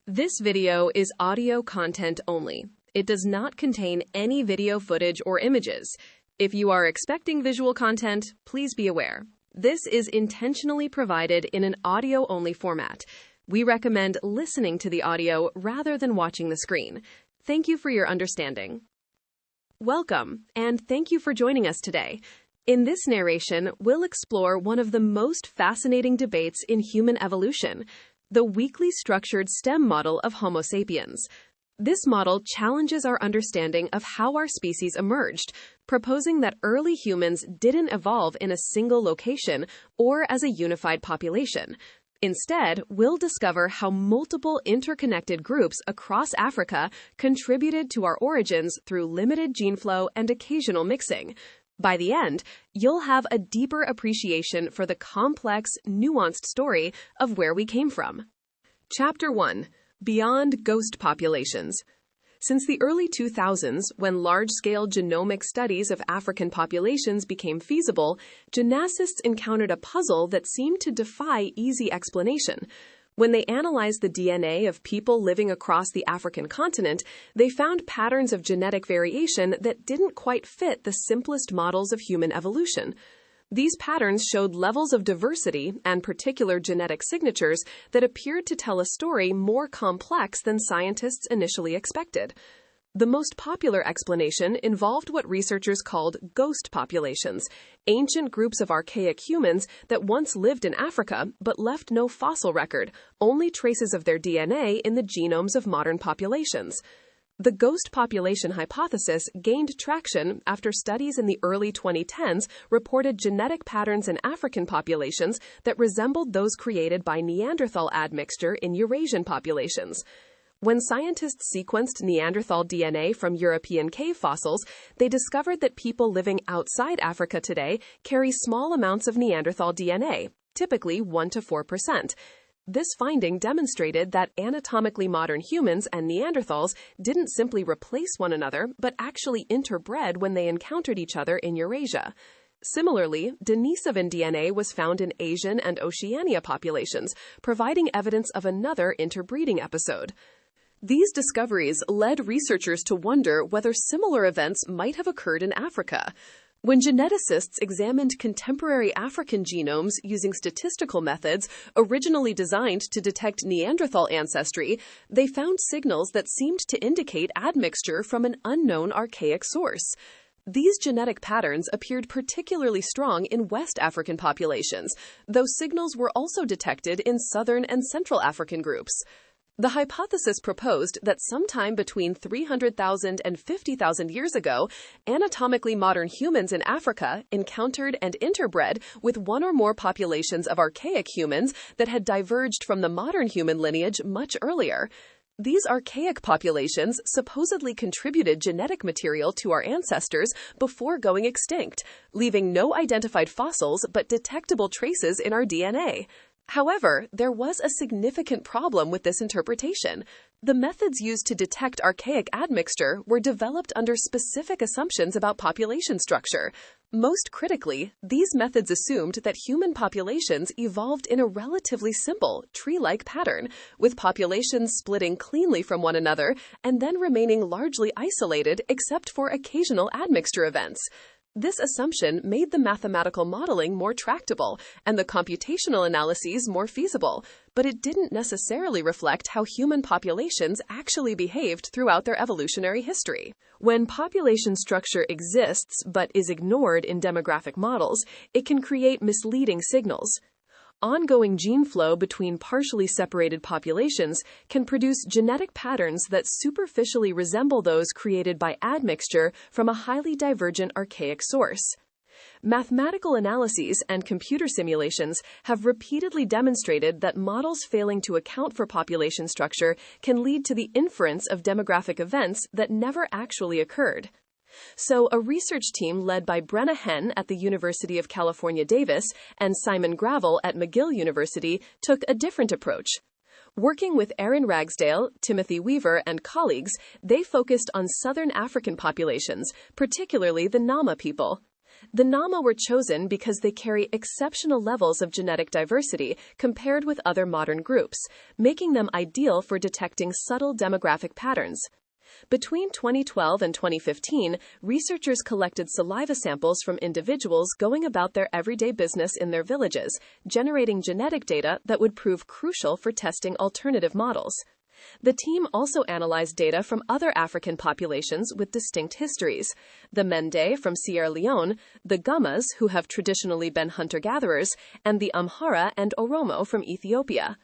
This video is audio content only. It does not contain any video footage or images. If you are expecting visual content, please be aware. This is intentionally provided in an audio-only format. We recommend listening to the audio rather than watching the screen. Thank you for your understanding. Welcome, and thank you for joining us today. In this narration, we'll explore one of the most fascinating debates in human evolution, the weakly structured stem model of Homo sapiens. This model challenges our understanding of how our species emerged, proposing that early humans didn't evolve in a single location or as a unified population. Instead, we'll discover how multiple interconnected groups across Africa contributed to our origins through limited gene flow and occasional mixing. By the end, you'll have a deeper appreciation for the complex, nuanced story of where we came from. Chapter 1. Beyond Ghost Populations. Since the early 2000s, when large-scale genomic studies of African populations became feasible, geneticists encountered a puzzle that seemed to defy easy explanation. When they analyzed the DNA of people living across the African continent, they found patterns of genetic variation that didn't quite fit the simplest models of human evolution. These patterns showed levels of diversity and particular genetic signatures that appeared to tell a story more complex than scientists initially expected. The most popular explanation involved what researchers called ghost populations, ancient groups of archaic humans that once lived in Africa but left no fossil record, only traces of their DNA in the genomes of modern populations. The ghost population hypothesis gained traction after studies in the early 2010s reported genetic patterns in African populations that resembled those created by Neanderthal admixture in Eurasian populations. When scientists sequenced Neanderthal DNA from European cave fossils, they discovered that people living outside Africa today carry small amounts of Neanderthal DNA, typically 1 to 4%. This finding demonstrated that anatomically modern humans and Neanderthals didn't simply replace one another, but actually interbred when they encountered each other in Eurasia. Similarly, Denisovan DNA was found in Asian and Oceania populations, providing evidence of another interbreeding episode. These discoveries led researchers to wonder whether similar events might have occurred in Africa. When geneticists examined contemporary African genomes using statistical methods originally designed to detect Neanderthal ancestry, they found signals that seemed to indicate admixture from an unknown archaic source. These genetic patterns appeared particularly strong in West African populations, though signals were also detected in Southern and Central African groups. The hypothesis proposed that sometime between 300,000 and 50,000 years ago, anatomically modern humans in Africa encountered and interbred with one or more populations of archaic humans that had diverged from the modern human lineage much earlier. These archaic populations supposedly contributed genetic material to our ancestors before going extinct, leaving no identified fossils but detectable traces in our DNA. However, there was a significant problem with this interpretation. The methods used to detect archaic admixture were developed under specific assumptions about population structure. Most critically, these methods assumed that human populations evolved in a relatively simple, tree-like pattern, with populations splitting cleanly from one another and then remaining largely isolated except for occasional admixture events. This assumption made the mathematical modeling more tractable and the computational analyses more feasible, but it didn't necessarily reflect how human populations actually behaved throughout their evolutionary history. When population structure exists but is ignored in demographic models, it can create misleading signals. Ongoing gene flow between partially separated populations can produce genetic patterns that superficially resemble those created by admixture from a highly divergent archaic source. Mathematical analyses and computer simulations have repeatedly demonstrated that models failing to account for population structure can lead to the inference of demographic events that never actually occurred. So, a research team led by Brenna Henn at the University of California, Davis and Simon Gravel at McGill University took a different approach. Working with Aaron Ragsdale, Timothy Weaver, and colleagues, they focused on Southern African populations, particularly the Nama people. The Nama were chosen because they carry exceptional levels of genetic diversity compared with other modern groups, making them ideal for detecting subtle demographic patterns. Between 2012 and 2015, researchers collected saliva samples from individuals going about their everyday business in their villages, generating genetic data that would prove crucial for testing alternative models. The team also analyzed data from other African populations with distinct histories: the Mende from Sierra Leone, the Gamas, who have traditionally been hunter-gatherers, and the Amhara and Oromo from Ethiopia.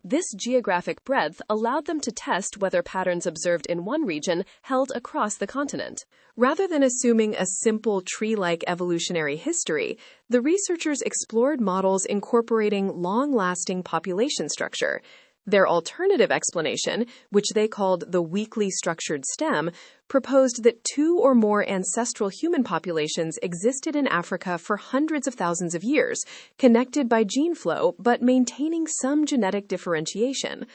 This geographic breadth allowed them to test whether patterns observed in one region held across the continent. Rather than assuming a simple tree-like evolutionary history, the researchers explored models incorporating long-lasting population structure. Their alternative explanation, which they called the weakly structured stem, proposed that two or more ancestral human populations existed in Africa for hundreds of thousands of years, connected by gene flow but maintaining some genetic differentiation.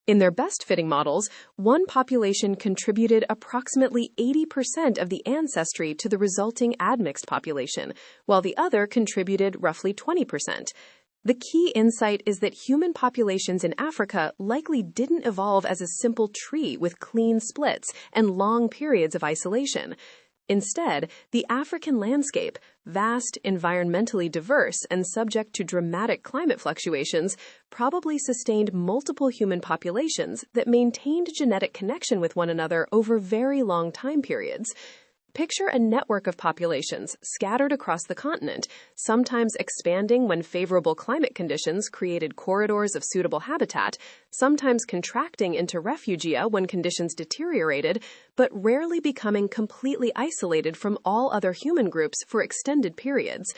In their best-fitting models, one population contributed approximately 80% of the ancestry to the resulting admixed population, while the other contributed roughly 20%. The key insight is that human populations in Africa likely didn't evolve as a simple tree with clean splits and long periods of isolation. Instead, the African landscape, vast, environmentally diverse, and subject to dramatic climate fluctuations, probably sustained multiple human populations that maintained genetic connection with one another over very long time periods. Picture a network of populations scattered across the continent, sometimes expanding when favorable climate conditions created corridors of suitable habitat, sometimes contracting into refugia when conditions deteriorated, but rarely becoming completely isolated from all other human groups for extended periods.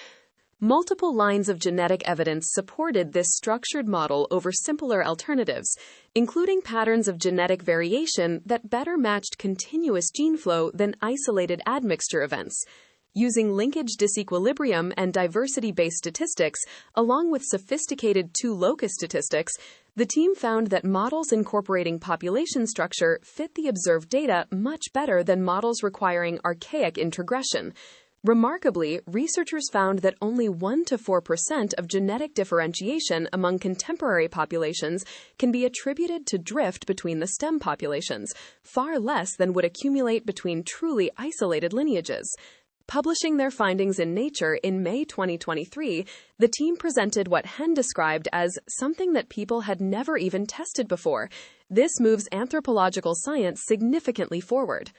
Multiple lines of genetic evidence supported this structured model over simpler alternatives, including patterns of genetic variation that better matched continuous gene flow than isolated admixture events. Using linkage disequilibrium and diversity-based statistics, along with sophisticated two-locus statistics, the team found that models incorporating population structure fit the observed data much better than models requiring archaic introgression. Remarkably, researchers found that only 1 to 4% of genetic differentiation among contemporary populations can be attributed to drift between the stem populations, far less than would accumulate between truly isolated lineages. Publishing their findings in Nature in May 2023, the team presented what Hen described as something that people had never even tested before. This moves anthropological science significantly forward.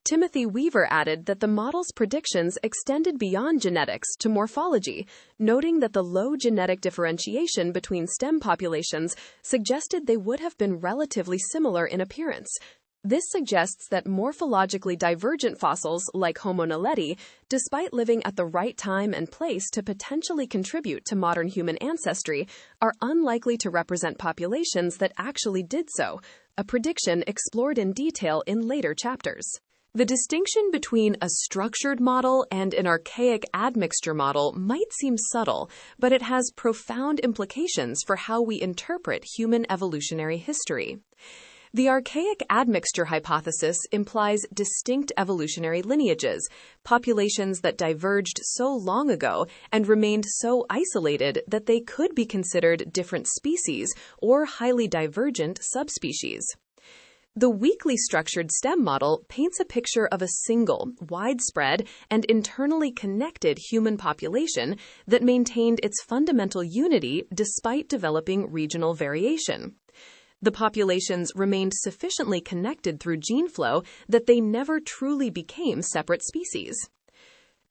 Timothy Weaver added that the model's predictions extended beyond genetics to morphology, noting that the low genetic differentiation between stem populations suggested they would have been relatively similar in appearance. This suggests that morphologically divergent fossils like Homo naledi, despite living at the right time and place to potentially contribute to modern human ancestry, are unlikely to represent populations that actually did so, a prediction explored in detail in later chapters. The distinction between a structured model and an archaic admixture model might seem subtle, but it has profound implications for how we interpret human evolutionary history. The archaic admixture hypothesis implies distinct evolutionary lineages, populations that diverged so long ago and remained so isolated that they could be considered different species or highly divergent subspecies. The weakly structured stem model paints a picture of a single, widespread, and internally connected human population that maintained its fundamental unity despite developing regional variation. The populations remained sufficiently connected through gene flow that they never truly became separate species.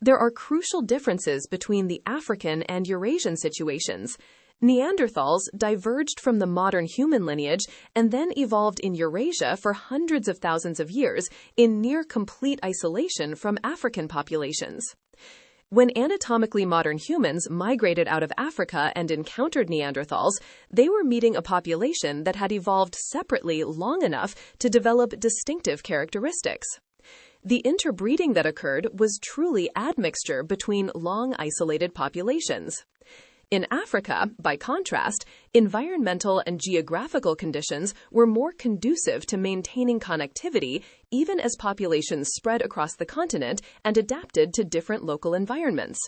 There are crucial differences between the African and Eurasian situations. Neanderthals diverged from the modern human lineage and then evolved in Eurasia for hundreds of thousands of years in near-complete isolation from African populations. When anatomically modern humans migrated out of Africa and encountered Neanderthals, they were meeting a population that had evolved separately long enough to develop distinctive characteristics. The interbreeding that occurred was truly admixture between long isolated populations. In Africa, by contrast, environmental and geographical conditions were more conducive to maintaining connectivity even as populations spread across the continent and adapted to different local environments.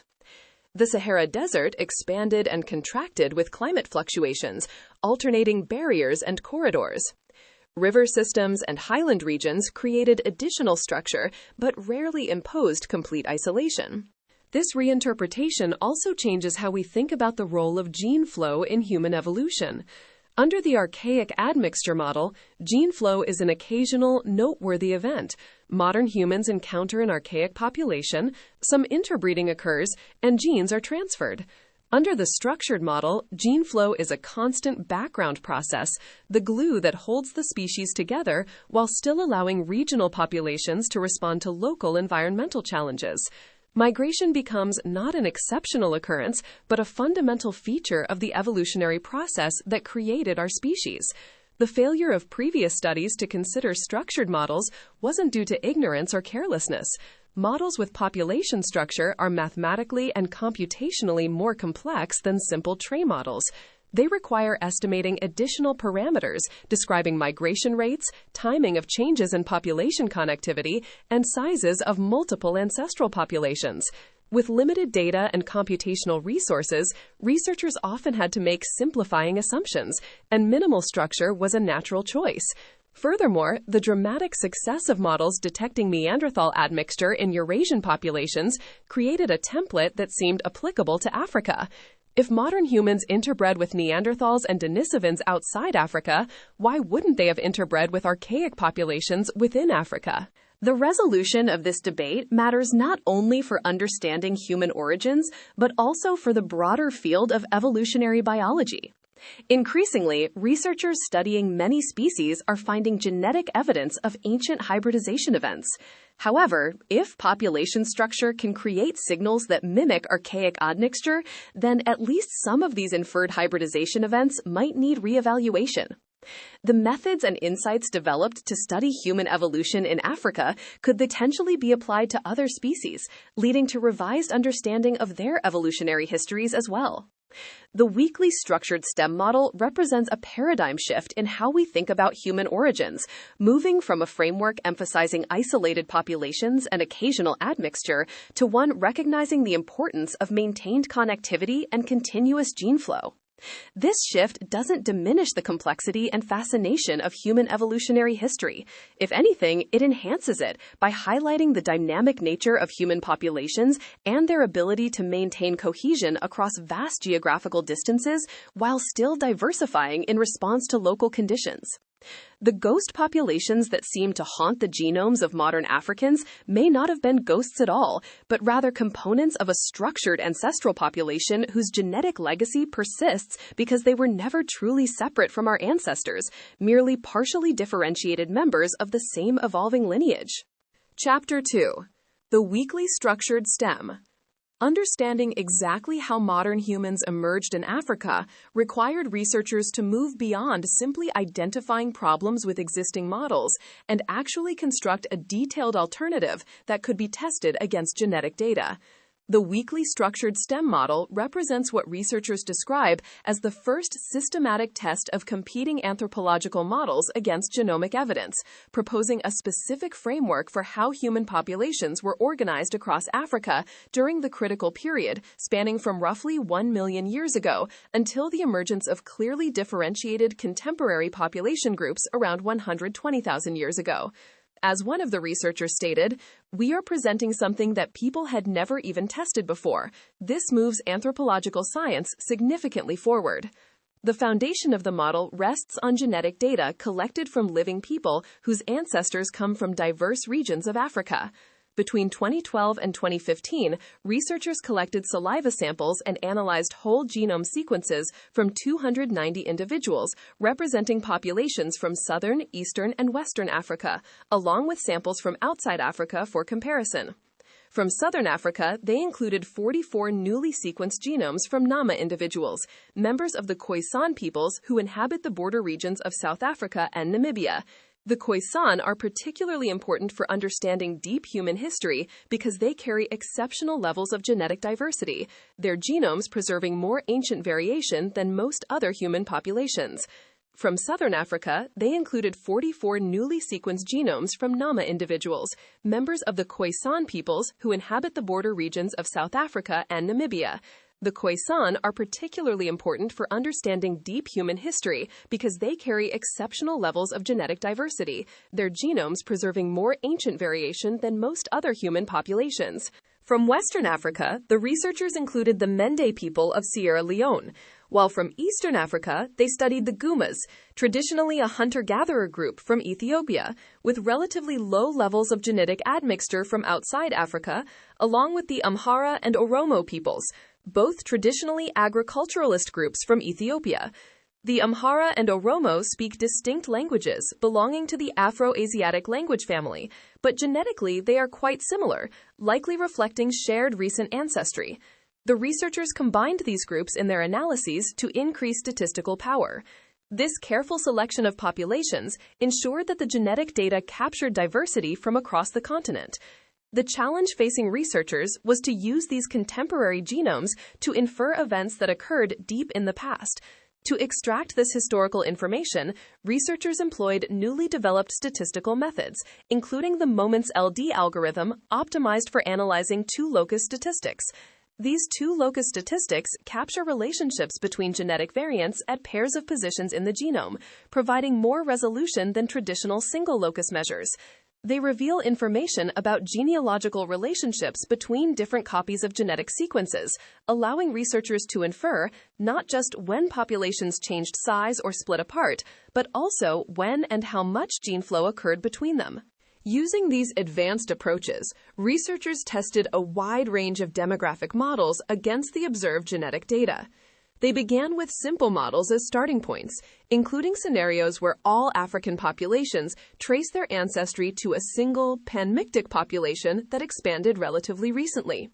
The Sahara Desert expanded and contracted with climate fluctuations, alternating barriers and corridors. River systems and highland regions created additional structure but rarely imposed complete isolation. This reinterpretation also changes how we think about the role of gene flow in human evolution. Under the archaic admixture model, gene flow is an occasional, noteworthy event. Modern humans encounter an archaic population, some interbreeding occurs, and genes are transferred. Under the structured model, gene flow is a constant background process, the glue that holds the species together while still allowing regional populations to respond to local environmental challenges. Migration becomes not an exceptional occurrence, but a fundamental feature of the evolutionary process that created our species. The failure of previous studies to consider structured models wasn't due to ignorance or carelessness. Models with population structure are mathematically and computationally more complex than simple tree models. They require estimating additional parameters describing migration rates, timing of changes in population connectivity, and sizes of multiple ancestral populations. With limited data and computational resources, researchers often had to make simplifying assumptions, and minimal structure was a natural choice. Furthermore, the dramatic success of models detecting Neanderthal admixture in Eurasian populations created a template that seemed applicable to Africa. If modern humans interbred with Neanderthals and Denisovans outside Africa, why wouldn't they have interbred with archaic populations within Africa? The resolution of this debate matters not only for understanding human origins, but also for the broader field of evolutionary biology. Increasingly, researchers studying many species are finding genetic evidence of ancient hybridization events. However, if population structure can create signals that mimic archaic admixture, then at least some of these inferred hybridization events might need reevaluation. The methods and insights developed to study human evolution in Africa could potentially be applied to other species, leading to revised understanding of their evolutionary histories as well. The weakly structured stem model represents a paradigm shift in how we think about human origins, moving from a framework emphasizing isolated populations and occasional admixture to one recognizing the importance of maintained connectivity and continuous gene flow. This shift doesn't diminish the complexity and fascination of human evolutionary history. If anything, it enhances it by highlighting the dynamic nature of human populations and their ability to maintain cohesion across vast geographical distances while still diversifying in response to local conditions. The ghost populations that seem to haunt the genomes of modern Africans may not have been ghosts at all, but rather components of a structured ancestral population whose genetic legacy persists because they were never truly separate from our ancestors, merely partially differentiated members of the same evolving lineage. Chapter 2. The Weakly Structured Stem. Understanding exactly how modern humans emerged in Africa required researchers to move beyond simply identifying problems with existing models and actually construct a detailed alternative that could be tested against genetic data. The weakly structured stem model represents what researchers describe as the first systematic test of competing anthropological models against genomic evidence, proposing a specific framework for how human populations were organized across Africa during the critical period spanning from roughly 1 million years ago until the emergence of clearly differentiated contemporary population groups around 120,000 years ago. As one of the researchers stated, "We are presenting something that people had never even tested before. This moves anthropological science significantly forward." The foundation of the model rests on genetic data collected from living people whose ancestors come from diverse regions of Africa. Between 2012 and 2015, researchers collected saliva samples and analyzed whole genome sequences from 290 individuals, representing populations from southern, eastern, and western Africa, along with samples from outside Africa for comparison. From southern Africa, they included 44 newly sequenced genomes from Nama individuals, members of the Khoisan peoples who inhabit the border regions of South Africa and Namibia. The Khoisan are particularly important for understanding deep human history because they carry exceptional levels of genetic diversity, their genomes preserving more ancient variation than most other human populations. From southern Africa, they included 44 newly sequenced genomes from Nama individuals, members of the Khoisan peoples who inhabit the border regions of South Africa and Namibia. The Khoisan are particularly important for understanding deep human history because they carry exceptional levels of genetic diversity, their genomes preserving more ancient variation than most other human populations. From Western Africa, the researchers included the Mende people of Sierra Leone, while from Eastern Africa, they studied the Gumas, traditionally a hunter-gatherer group from Ethiopia, with relatively low levels of genetic admixture from outside Africa, along with the Amhara and Oromo peoples, both traditionally agriculturalist groups from Ethiopia. The Amhara and Oromo speak distinct languages belonging to the Afro-Asiatic language family, but genetically they are quite similar, likely reflecting shared recent ancestry. The researchers combined these groups in their analyses to increase statistical power. This careful selection of populations ensured that the genetic data captured diversity from across the continent. The challenge facing researchers was to use these contemporary genomes to infer events that occurred deep in the past. To extract this historical information, researchers employed newly developed statistical methods, including the Moments LD algorithm optimized for analyzing two-locus statistics. These two-locus statistics capture relationships between genetic variants at pairs of positions in the genome, providing more resolution than traditional single-locus measures. They reveal information about genealogical relationships between different copies of genetic sequences, allowing researchers to infer not just when populations changed size or split apart, but also when and how much gene flow occurred between them. Using these advanced approaches, researchers tested a wide range of demographic models against the observed genetic data. They began with simple models as starting points, including scenarios where all African populations trace their ancestry to a single panmictic population that expanded relatively recently.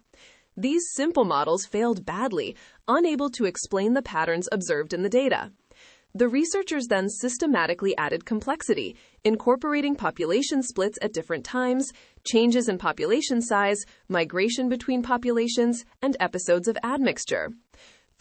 These simple models failed badly, unable to explain the patterns observed in the data. The researchers then systematically added complexity, incorporating population splits at different times, changes in population size, migration between populations, and episodes of admixture.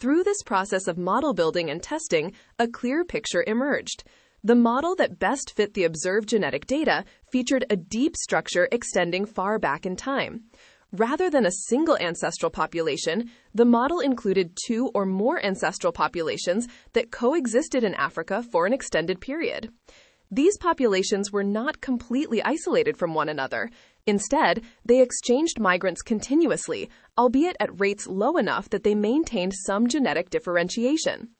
Through this process of model building and testing, a clear picture emerged. The model that best fit the observed genetic data featured a deep structure extending far back in time. Rather than a single ancestral population, the model included two or more ancestral populations that coexisted in Africa for an extended period. These populations were not completely isolated from one another. Instead, they exchanged migrants continuously, albeit at rates low enough that they maintained some genetic differentiation.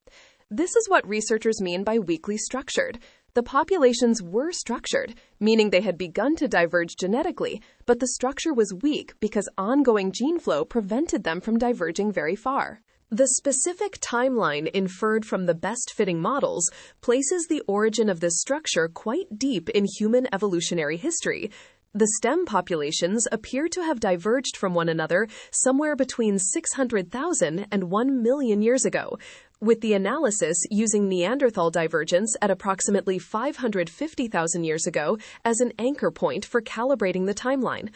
This is what researchers mean by weakly structured. The populations were structured, meaning they had begun to diverge genetically, but the structure was weak because ongoing gene flow prevented them from diverging very far. The specific timeline inferred from the best-fitting models places the origin of this structure quite deep in human evolutionary history. The stem populations appear to have diverged from one another somewhere between 600,000 and 1 million years ago, with the analysis using Neanderthal divergence at approximately 550,000 years ago as an anchor point for calibrating the timeline.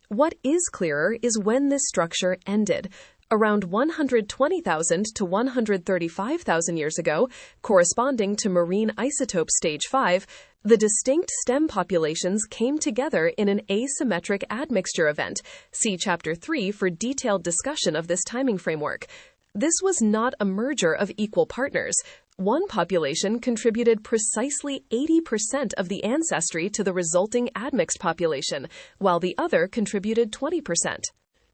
What is clearer is when this structure ended. Around 120,000 to 135,000 years ago, corresponding to marine isotope stage 5, the distinct stem populations came together in an asymmetric admixture event. See Chapter 3 for detailed discussion of this timing framework. This was not a merger of equal partners. One population contributed precisely 80% of the ancestry to the resulting admixed population, while the other contributed 20%.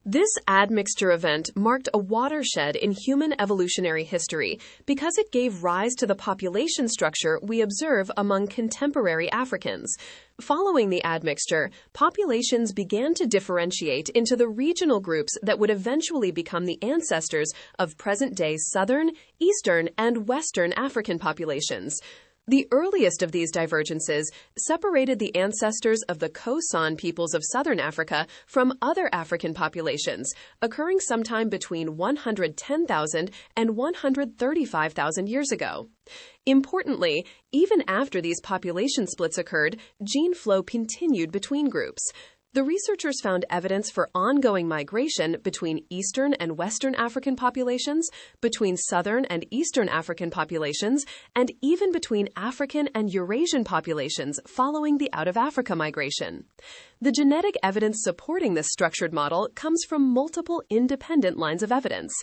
This admixture event marked a watershed in human evolutionary history because it gave rise to the population structure we observe among contemporary Africans. Following the admixture, populations began to differentiate into the regional groups that would eventually become the ancestors of present-day southern, eastern, and western African populations. The earliest of these divergences separated the ancestors of the Khoisan peoples of southern Africa from other African populations, occurring sometime between 110,000 and 135,000 years ago. Importantly, even after these population splits occurred, gene flow continued between groups. The researchers found evidence for ongoing migration between Eastern and Western African populations, between Southern and Eastern African populations, and even between African and Eurasian populations following the out-of-Africa migration. The genetic evidence supporting this structured model comes from multiple independent lines of evidence.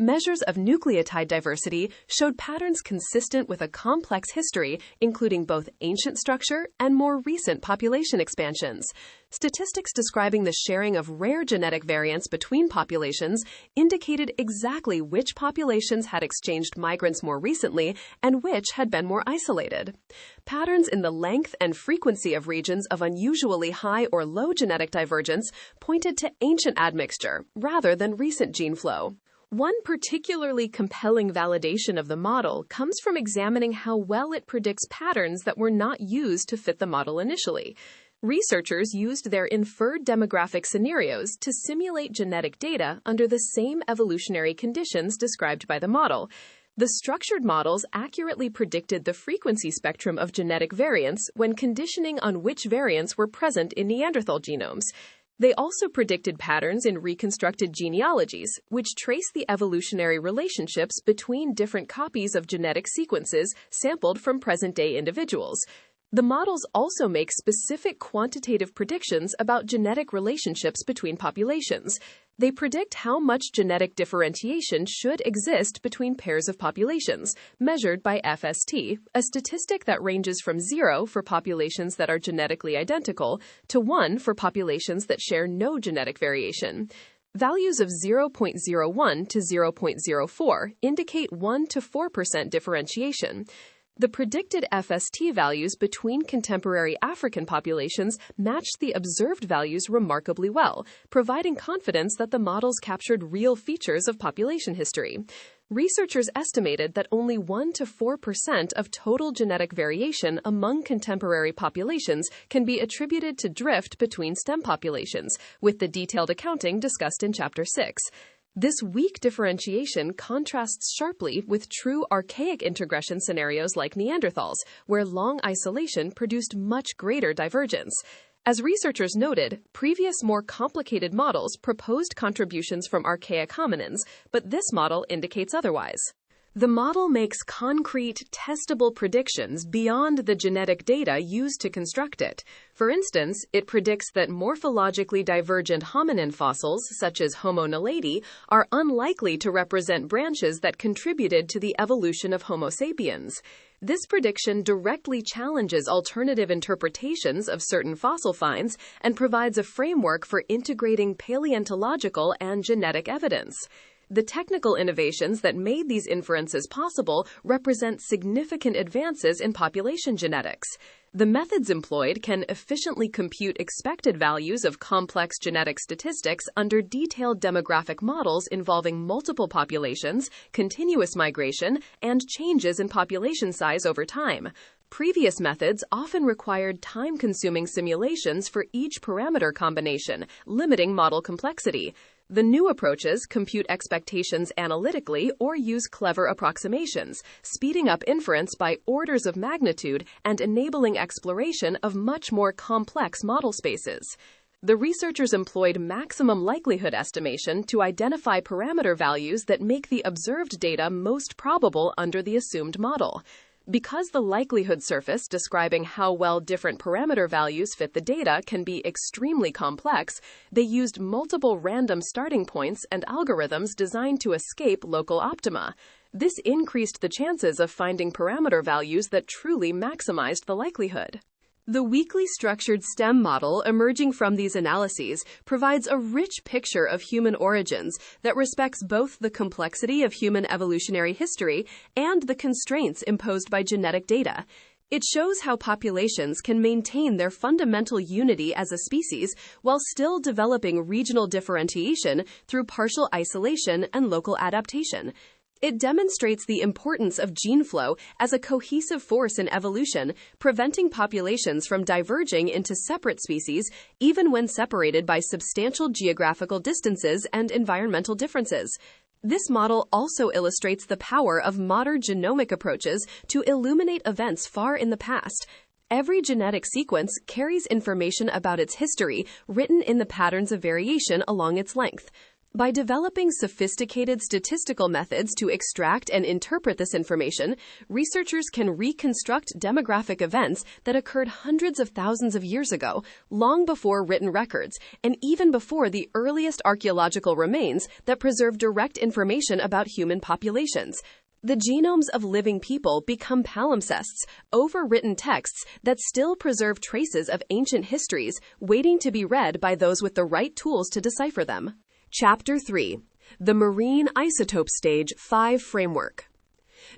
Measures of nucleotide diversity showed patterns consistent with a complex history, including both ancient structure and more recent population expansions. Statistics describing the sharing of rare genetic variants between populations indicated exactly which populations had exchanged migrants more recently and which had been more isolated. Patterns in the length and frequency of regions of unusually high or low genetic divergence pointed to ancient admixture rather than recent gene flow. One particularly compelling validation of the model comes from examining how well it predicts patterns that were not used to fit the model initially. Researchers used their inferred demographic scenarios to simulate genetic data under the same evolutionary conditions described by the model. The structured models accurately predicted the frequency spectrum of genetic variants when conditioning on which variants were present in Neanderthal genomes. They also predicted patterns in reconstructed genealogies, which trace the evolutionary relationships between different copies of genetic sequences sampled from present-day individuals. The models also make specific quantitative predictions about genetic relationships between populations. They predict how much genetic differentiation should exist between pairs of populations, measured by FST, a statistic that ranges from 0 for populations that are genetically identical to 1 for populations that share no genetic variation. Values of 0.01 to 0.04 indicate 1 to 4% differentiation. The predicted FST values between contemporary African populations matched the observed values remarkably well, providing confidence that the models captured real features of population history. Researchers estimated that only 1 to 4% of total genetic variation among contemporary populations can be attributed to drift between stem populations, with the detailed accounting discussed in Chapter 6. This weak differentiation contrasts sharply with true archaic integration scenarios like Neanderthals, where long isolation produced much greater divergence. As researchers noted, previous more complicated models proposed contributions from archaic hominins, but this model indicates otherwise. The model makes concrete, testable predictions beyond the genetic data used to construct it. For instance, it predicts that morphologically divergent hominin fossils, such as Homo naledi, are unlikely to represent branches that contributed to the evolution of Homo sapiens. This prediction directly challenges alternative interpretations of certain fossil finds and provides a framework for integrating paleontological and genetic evidence. The technical innovations that made these inferences possible represent significant advances in population genetics. The methods employed can efficiently compute expected values of complex genetic statistics under detailed demographic models involving multiple populations, continuous migration, and changes in population size over time. Previous methods often required time-consuming simulations for each parameter combination, limiting model complexity. The new approaches compute expectations analytically or use clever approximations, speeding up inference by orders of magnitude and enabling exploration of much more complex model spaces. The researchers employed maximum likelihood estimation to identify parameter values that make the observed data most probable under the assumed model. Because the likelihood surface describing how well different parameter values fit the data can be extremely complex, they used multiple random starting points and algorithms designed to escape local optima. This increased the chances of finding parameter values that truly maximized the likelihood. The weakly structured STEM model emerging from these analyses provides a rich picture of human origins that respects both the complexity of human evolutionary history and the constraints imposed by genetic data. It shows how populations can maintain their fundamental unity as a species while still developing regional differentiation through partial isolation and local adaptation. It demonstrates the importance of gene flow as a cohesive force in evolution, preventing populations from diverging into separate species, even when separated by substantial geographical distances and environmental differences. This model also illustrates the power of modern genomic approaches to illuminate events far in the past. Every genetic sequence carries information about its history written in the patterns of variation along its length. By developing sophisticated statistical methods to extract and interpret this information, researchers can reconstruct demographic events that occurred hundreds of thousands of years ago, long before written records, and even before the earliest archaeological remains that preserve direct information about human populations. The genomes of living people become palimpsests, overwritten texts that still preserve traces of ancient histories, waiting to be read by those with the right tools to decipher them. Chapter 3. The Marine Isotope Stage 5 Framework.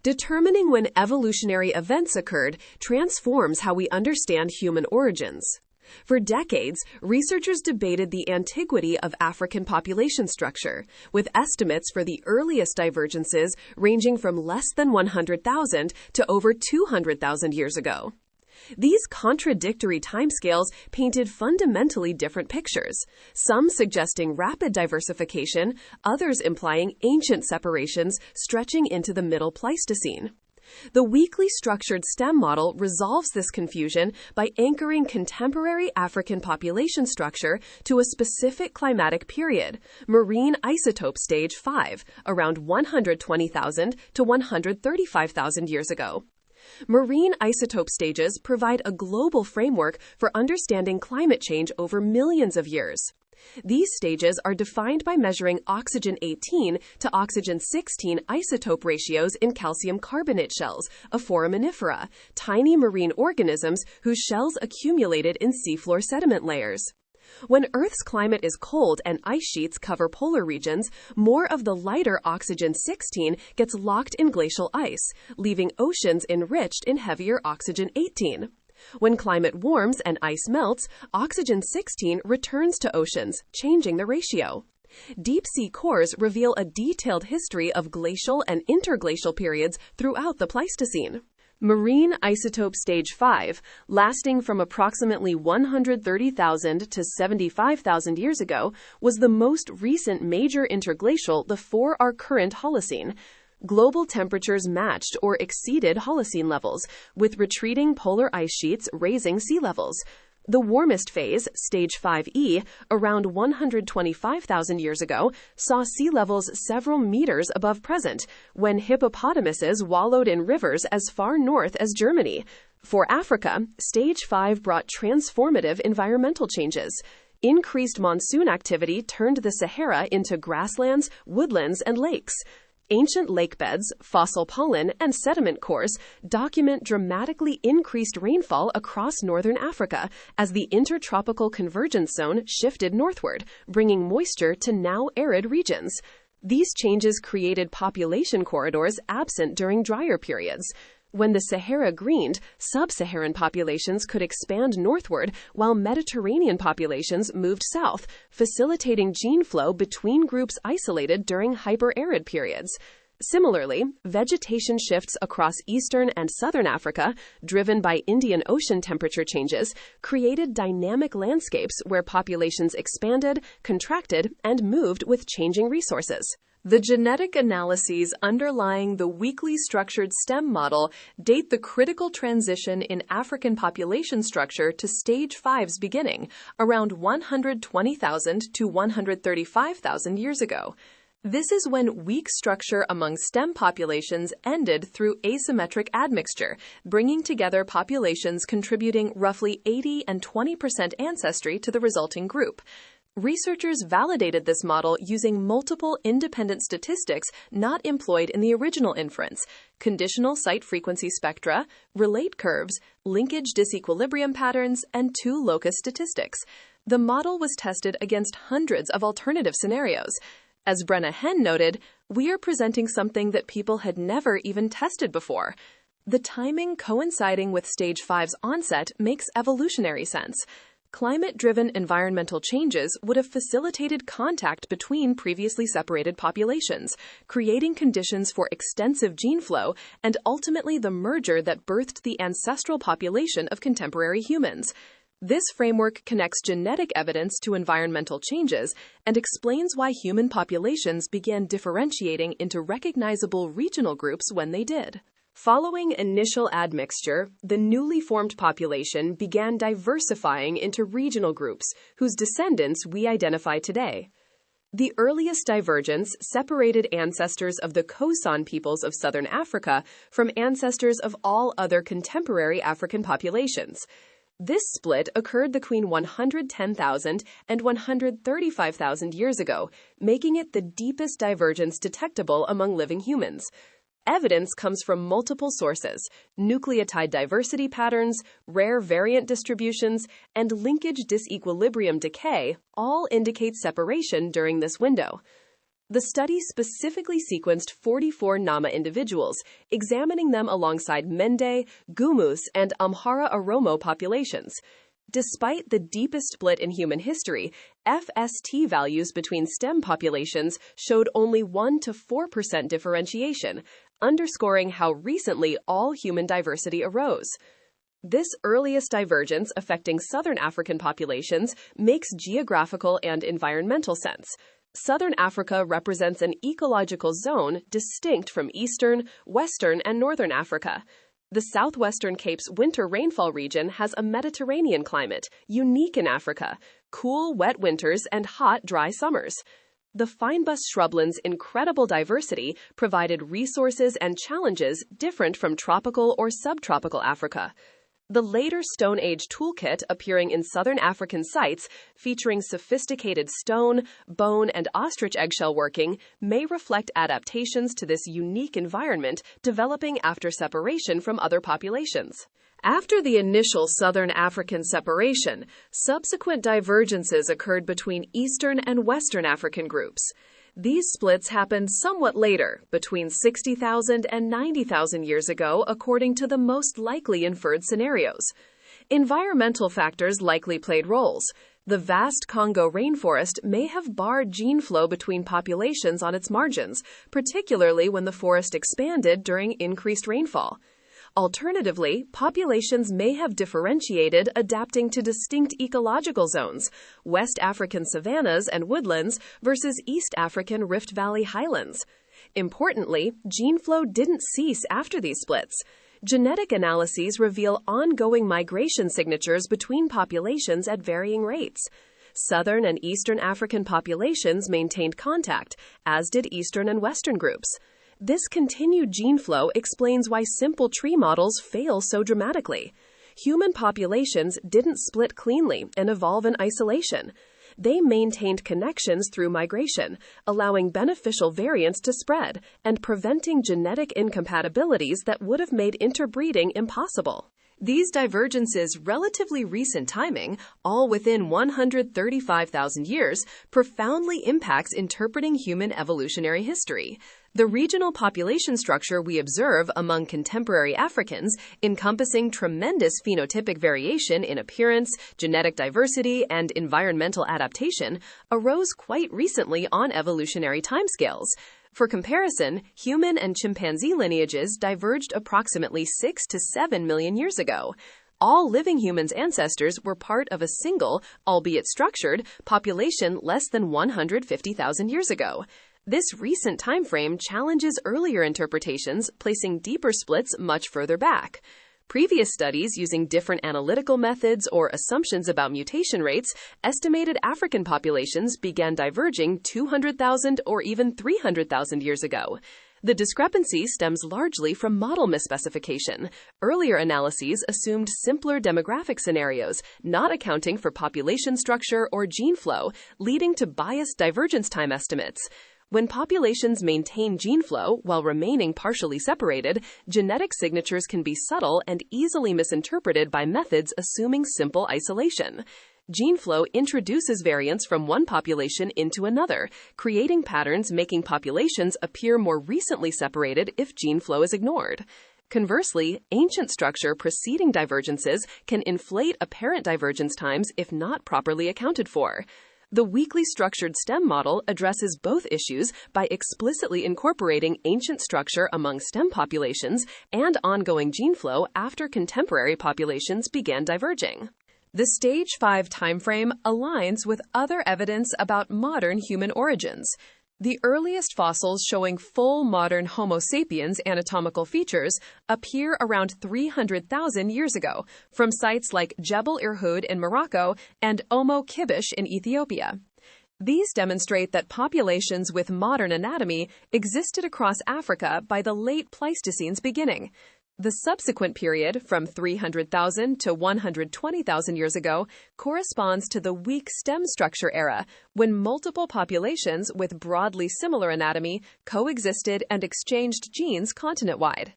Determining when evolutionary events occurred transforms how we understand human origins. For decades, researchers debated the antiquity of African population structure, with estimates for the earliest divergences ranging from less than 100,000 to over 200,000 years ago. These contradictory timescales painted fundamentally different pictures, some suggesting rapid diversification, others implying ancient separations stretching into the Middle Pleistocene. The weakly structured STEM model resolves this confusion by anchoring contemporary African population structure to a specific climatic period, Marine Isotope Stage 5, around 120,000 to 135,000 years ago. Marine isotope stages provide a global framework for understanding climate change over millions of years. These stages are defined by measuring oxygen-18 to oxygen-16 isotope ratios in calcium carbonate shells, a foraminifera, tiny marine organisms whose shells accumulated in seafloor sediment layers. When Earth's climate is cold and ice sheets cover polar regions, more of the lighter oxygen-16 gets locked in glacial ice, leaving oceans enriched in heavier oxygen-18. When climate warms and ice melts, oxygen-16 returns to oceans, changing the ratio. Deep-sea cores reveal a detailed history of glacial and interglacial periods throughout the Pleistocene. Marine Isotope Stage 5, lasting from approximately 130,000 to 75,000 years ago, was the most recent major interglacial before our current Holocene. Global temperatures matched or exceeded Holocene levels, with retreating polar ice sheets raising sea levels. The warmest phase, Stage 5E, around 125,000 years ago, saw sea levels several meters above present, when hippopotamuses wallowed in rivers as far north as Germany. For Africa, Stage 5 brought transformative environmental changes. Increased monsoon activity turned the Sahara into grasslands, woodlands, and lakes. Ancient lake beds, fossil pollen, and sediment cores document dramatically increased rainfall across northern Africa as the intertropical convergence zone shifted northward, bringing moisture to now arid regions. These changes created population corridors absent during drier periods. When the Sahara greened, sub-Saharan populations could expand northward while Mediterranean populations moved south, facilitating gene flow between groups isolated during hyper-arid periods. Similarly, vegetation shifts across eastern and southern Africa, driven by Indian Ocean temperature changes, created dynamic landscapes where populations expanded, contracted, and moved with changing resources. The genetic analyses underlying the weakly structured STEM model date the critical transition in African population structure to Stage 5's beginning, around 120,000 to 135,000 years ago. This is when weak structure among STEM populations ended through asymmetric admixture, bringing together populations contributing roughly 80 and 20% ancestry to the resulting group. Researchers validated this model using multiple independent statistics not employed in the original inference: conditional site frequency spectra, relate curves, linkage disequilibrium patterns, and two locus statistics. The model was tested against hundreds of alternative scenarios. As Brenna Henn noted, we are presenting something that people had never even tested before. The timing coinciding with Stage 5's onset makes evolutionary sense. Climate-driven environmental changes would have facilitated contact between previously separated populations, creating conditions for extensive gene flow and ultimately the merger that birthed the ancestral population of contemporary humans. This framework connects genetic evidence to environmental changes and explains why human populations began differentiating into recognizable regional groups when they did. Following initial admixture, the newly formed population began diversifying into regional groups, whose descendants we identify today. The earliest divergence separated ancestors of the Khoisan peoples of southern Africa from ancestors of all other contemporary African populations. This split occurred between 110,000 and 135,000 years ago, making it the deepest divergence detectable among living humans. Evidence comes from multiple sources: nucleotide diversity patterns, rare variant distributions, and linkage disequilibrium decay all indicate separation during this window. The study specifically sequenced 44 Nama individuals, examining them alongside Mende, Gumus, and Amhara Oromo populations. Despite the deepest split in human history, FST values between stem populations showed only 1 to 4% differentiation, underscoring how recently all human diversity arose. This earliest divergence affecting southern African populations makes geographical and environmental sense. Southern Africa represents an ecological zone distinct from eastern, western, and northern Africa. The southwestern Cape's winter rainfall region has a Mediterranean climate, unique in Africa: cool, wet winters and hot, dry summers. The fynbos shrubland's incredible diversity provided resources and challenges different from tropical or subtropical Africa. The later Stone Age toolkit appearing in southern African sites, featuring sophisticated stone, bone, and ostrich eggshell working, may reflect adaptations to this unique environment developing after separation from other populations. After the initial southern African separation, subsequent divergences occurred between eastern and western African groups. These splits happened somewhat later, between 60,000 and 90,000 years ago, according to the most likely inferred scenarios. Environmental factors likely played roles. The vast Congo rainforest may have barred gene flow between populations on its margins, particularly when the forest expanded during increased rainfall. Alternatively, populations may have differentiated, adapting to distinct ecological zones: West African savannas and woodlands versus East African Rift Valley highlands. Importantly, gene flow didn't cease after these splits. Genetic analyses reveal ongoing migration signatures between populations at varying rates. Southern and Eastern African populations maintained contact, as did Eastern and Western groups. This continued gene flow explains why simple tree models fail so dramatically. Human populations didn't split cleanly and evolve in isolation. They maintained connections through migration, allowing beneficial variants to spread and preventing genetic incompatibilities that would have made interbreeding impossible. These divergences' relatively recent timing, all within 135,000 years, profoundly impacts interpreting human evolutionary history. The regional population structure we observe among contemporary Africans, encompassing tremendous phenotypic variation in appearance, genetic diversity, and environmental adaptation, arose quite recently on evolutionary timescales. For comparison, human and chimpanzee lineages diverged approximately 6 to 7 million years ago. All living humans' ancestors were part of a single, albeit structured, population less than 150,000 years ago. This recent timeframe challenges earlier interpretations, placing deeper splits much further back. Previous studies using different analytical methods or assumptions about mutation rates estimated African populations began diverging 200,000 or even 300,000 years ago. The discrepancy stems largely from model misspecification. Earlier analyses assumed simpler demographic scenarios, not accounting for population structure or gene flow, leading to biased divergence time estimates. When populations maintain gene flow while remaining partially separated, genetic signatures can be subtle and easily misinterpreted by methods assuming simple isolation. Gene flow introduces variants from one population into another, creating patterns making populations appear more recently separated if gene flow is ignored. Conversely, ancient structure preceding divergences can inflate apparent divergence times if not properly accounted for. The weakly structured stem model addresses both issues by explicitly incorporating ancient structure among stem populations and ongoing gene flow after contemporary populations began diverging. The Stage 5 timeframe aligns with other evidence about modern human origins. The earliest fossils showing full modern Homo sapiens anatomical features appear around 300,000 years ago from sites like Jebel Irhoud in Morocco and Omo Kibish in Ethiopia. These demonstrate that populations with modern anatomy existed across Africa by the late Pleistocene's beginning. The subsequent period, from 300,000 to 120,000 years ago, corresponds to the weak stem structure era, when multiple populations with broadly similar anatomy coexisted and exchanged genes continent-wide.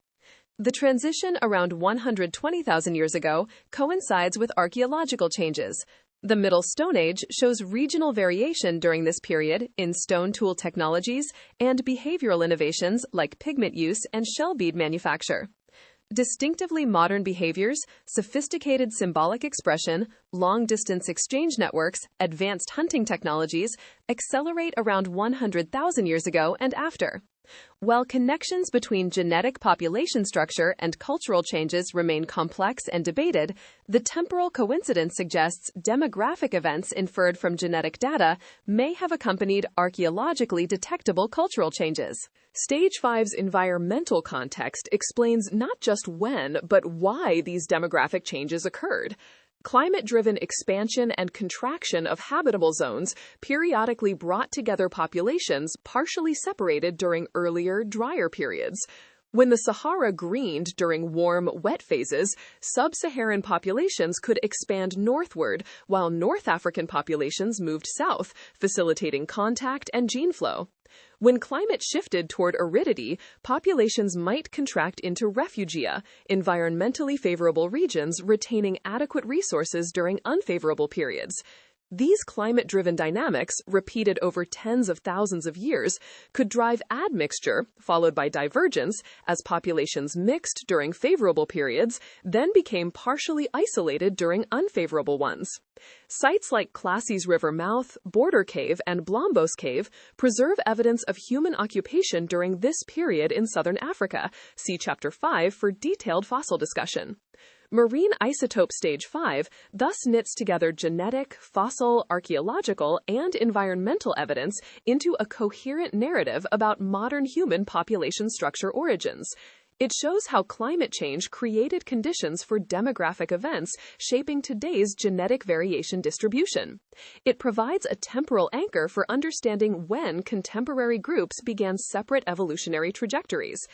The transition around 120,000 years ago coincides with archaeological changes. The Middle Stone Age shows regional variation during this period in stone tool technologies and behavioral innovations like pigment use and shell bead manufacture. Distinctively modern behaviors, sophisticated symbolic expression, long-distance exchange networks, advanced hunting technologies accelerate around 100,000 years ago and after. While connections between genetic population structure and cultural changes remain complex and debated, the temporal coincidence suggests demographic events inferred from genetic data may have accompanied archaeologically detectable cultural changes. Stage 5's environmental context explains not just when, but why these demographic changes occurred. Climate-driven expansion and contraction of habitable zones periodically brought together populations partially separated during earlier, drier periods. When the Sahara greened during warm, wet phases, sub-Saharan populations could expand northward, while North African populations moved south, facilitating contact and gene flow. When climate shifted toward aridity, populations might contract into refugia, environmentally favorable regions retaining adequate resources during unfavorable periods. These climate-driven dynamics, repeated over tens of thousands of years, could drive admixture, followed by divergence, as populations mixed during favorable periods, then became partially isolated during unfavorable ones. Sites like Classy's River mouth, Border Cave, and Blombos Cave preserve evidence of human occupation during this period in southern Africa. See Chapter 5 for detailed fossil discussion. Marine isotope stage 5 thus knits together genetic, fossil, archaeological, and environmental evidence into a coherent narrative about modern human population structure origins. It shows how climate change created conditions for demographic events shaping today's genetic variation distribution. It provides a temporal anchor for understanding when contemporary groups began separate evolutionary trajectories.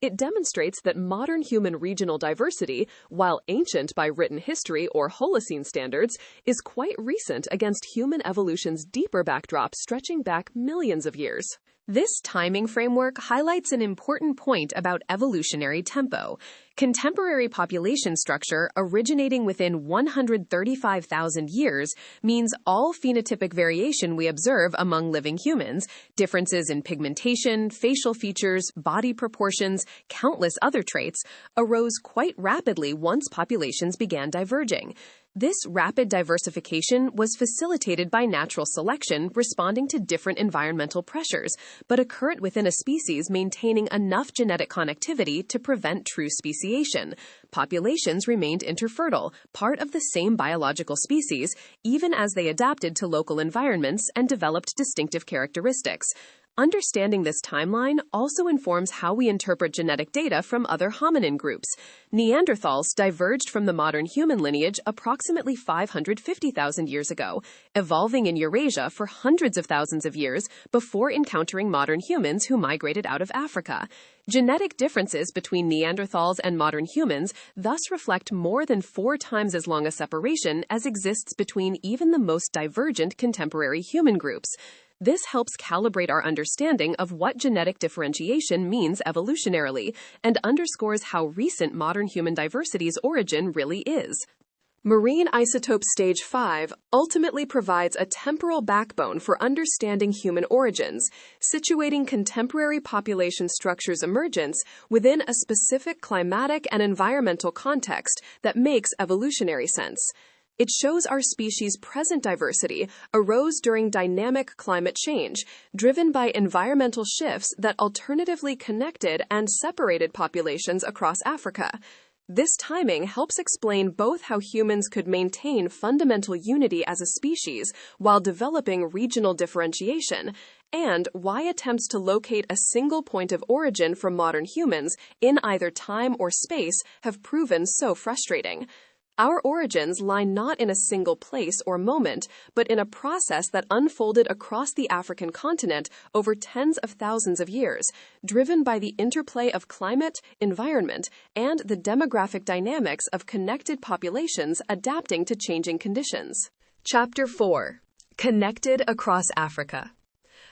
It demonstrates that modern human regional diversity, while ancient by written history or Holocene standards, is quite recent against human evolution's deeper backdrop stretching back millions of years. This timing framework highlights an important point about evolutionary tempo. Contemporary population structure originating within 135,000 years means all phenotypic variation we observe among living humans, differences in pigmentation, facial features, body proportions, countless other traits, arose quite rapidly once populations began diverging. This rapid diversification was facilitated by natural selection responding to different environmental pressures, but occurred within a species maintaining enough genetic connectivity to prevent true speciation. Populations remained interfertile, part of the same biological species, even as they adapted to local environments and developed distinctive characteristics. Understanding this timeline also informs how we interpret genetic data from other hominin groups. Neanderthals diverged from the modern human lineage approximately 550,000 years ago, evolving in Eurasia for hundreds of thousands of years before encountering modern humans who migrated out of Africa. Genetic differences between Neanderthals and modern humans thus reflect more than 4 times as long a separation as exists between even the most divergent contemporary human groups. This helps calibrate our understanding of what genetic differentiation means evolutionarily and underscores how recent modern human diversity's origin really is. Marine isotope stage 5 ultimately provides a temporal backbone for understanding human origins, situating contemporary population structures' emergence within a specific climatic and environmental context that makes evolutionary sense. It shows our species' present diversity arose during dynamic climate change, driven by environmental shifts that alternatively connected and separated populations across Africa. This timing helps explain both how humans could maintain fundamental unity as a species while developing regional differentiation, and why attempts to locate a single point of origin for modern humans in either time or space have proven so frustrating. Our origins lie not in a single place or moment, but in a process that unfolded across the African continent over tens of thousands of years, driven by the interplay of climate, environment, and the demographic dynamics of connected populations adapting to changing conditions. Chapter 4. Connected across Africa.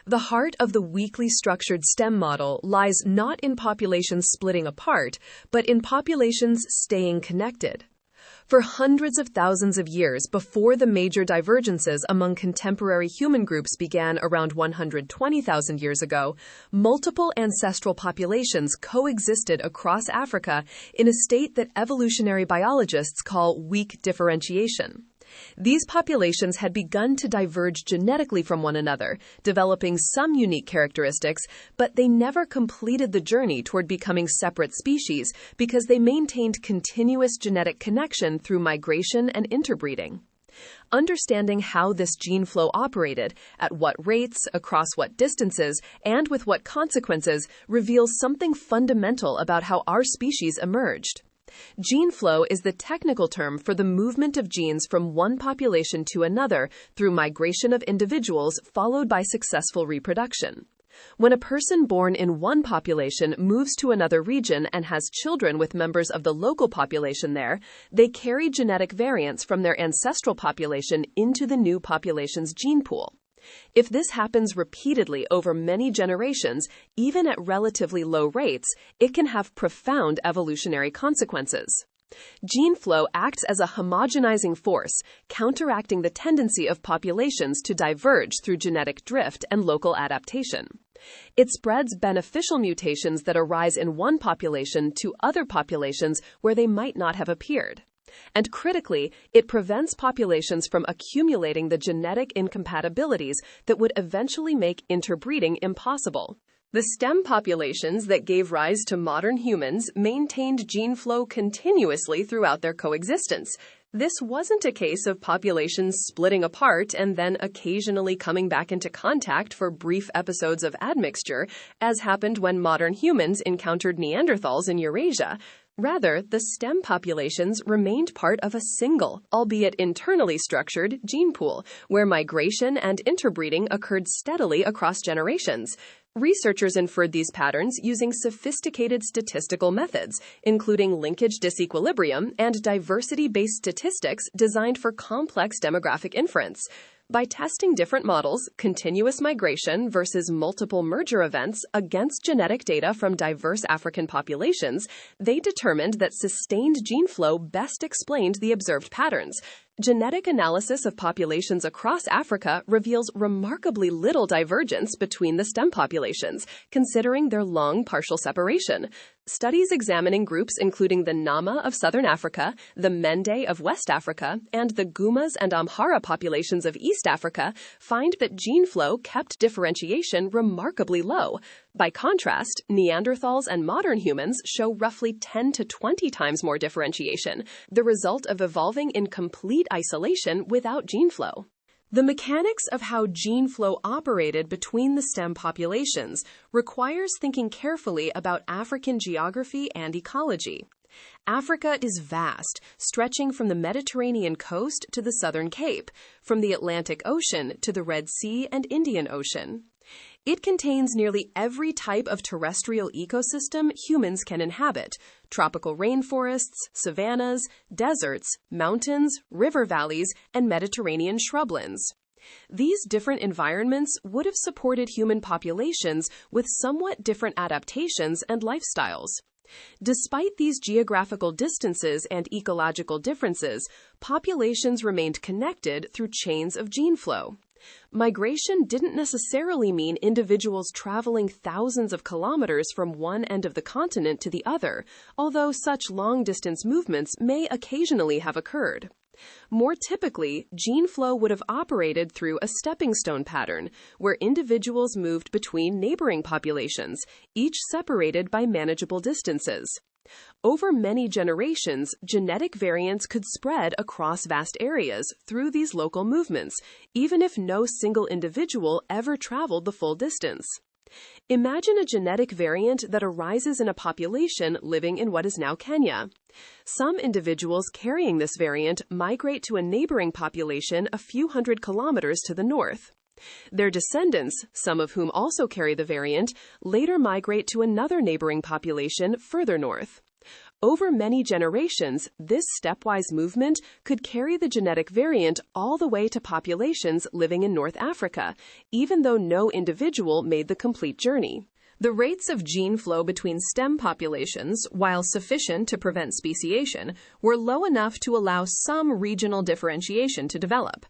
The heart of the weakly structured STEM model lies not in populations splitting apart, but in populations staying connected. For hundreds of thousands of years before the major divergences among contemporary human groups began around 120,000 years ago, multiple ancestral populations coexisted across Africa in a state that evolutionary biologists call weak differentiation. These populations had begun to diverge genetically from one another, developing some unique characteristics, but they never completed the journey toward becoming separate species because they maintained continuous genetic connection through migration and interbreeding. Understanding how this gene flow operated, at what rates, across what distances, and with what consequences reveals something fundamental about how our species emerged. Gene flow is the technical term for the movement of genes from one population to another through migration of individuals followed by successful reproduction. When a person born in one population moves to another region and has children with members of the local population there, they carry genetic variants from their ancestral population into the new population's gene pool. If this happens repeatedly over many generations, even at relatively low rates, it can have profound evolutionary consequences. Gene flow acts as a homogenizing force, counteracting the tendency of populations to diverge through genetic drift and local adaptation. It spreads beneficial mutations that arise in one population to other populations where they might not have appeared. And critically, it prevents populations from accumulating the genetic incompatibilities that would eventually make interbreeding impossible. The STEM populations that gave rise to modern humans maintained gene flow continuously throughout their coexistence. This wasn't a case of populations splitting apart and then occasionally coming back into contact for brief episodes of admixture, as happened when modern humans encountered Neanderthals in Eurasia. Rather, the STEM populations remained part of a single, albeit internally structured, gene pool, where migration and interbreeding occurred steadily across generations. Researchers inferred these patterns using sophisticated statistical methods, including linkage disequilibrium and diversity-based statistics designed for complex demographic inference. By testing different models, continuous migration versus multiple merger events against genetic data from diverse African populations, they determined that sustained gene flow best explained the observed patterns. Genetic analysis of populations across Africa reveals remarkably little divergence between the STEM populations, considering their long partial separation. Studies examining groups including the Nama of Southern Africa, the Mende of West Africa, and the Gumas and Amhara populations of East Africa find that gene flow kept differentiation remarkably low. By contrast, Neanderthals and modern humans show roughly 10 to 20 times more differentiation, the result of evolving in complete isolation without gene flow. The mechanics of how gene flow operated between the STEM populations requires thinking carefully about African geography and ecology. Africa is vast, stretching from the Mediterranean coast to the Southern Cape, from the Atlantic Ocean to the Red Sea and Indian Ocean. It contains nearly every type of terrestrial ecosystem humans can inhabit: tropical rainforests, savannas, deserts, mountains, river valleys, and Mediterranean shrublands. These different environments would have supported human populations with somewhat different adaptations and lifestyles. Despite these geographical distances and ecological differences, populations remained connected through chains of gene flow. Migration didn't necessarily mean individuals traveling thousands of kilometers from one end of the continent to the other, although such long-distance movements may occasionally have occurred. More typically, gene flow would have operated through a stepping stone pattern, where individuals moved between neighboring populations, each separated by manageable distances. Over many generations, genetic variants could spread across vast areas through these local movements, even if no single individual ever traveled the full distance. Imagine a genetic variant that arises in a population living in what is now Kenya. Some individuals carrying this variant migrate to a neighboring population a few hundred kilometers to the north. Their descendants, some of whom also carry the variant, later migrate to another neighboring population further north. Over many generations, this stepwise movement could carry the genetic variant all the way to populations living in North Africa, even though no individual made the complete journey. The rates of gene flow between stem populations, while sufficient to prevent speciation, were low enough to allow some regional differentiation to develop.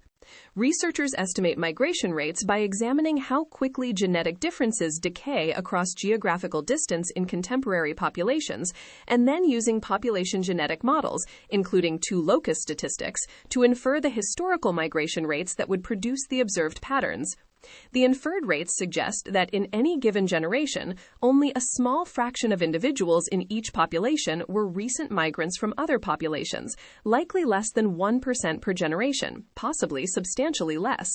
Researchers estimate migration rates by examining how quickly genetic differences decay across geographical distance in contemporary populations, and then using population genetic models, including two-locus statistics, to infer the historical migration rates that would produce the observed patterns. The inferred rates suggest that in any given generation, only a small fraction of individuals in each population were recent migrants from other populations, likely less than 1% per generation, possibly substantially less.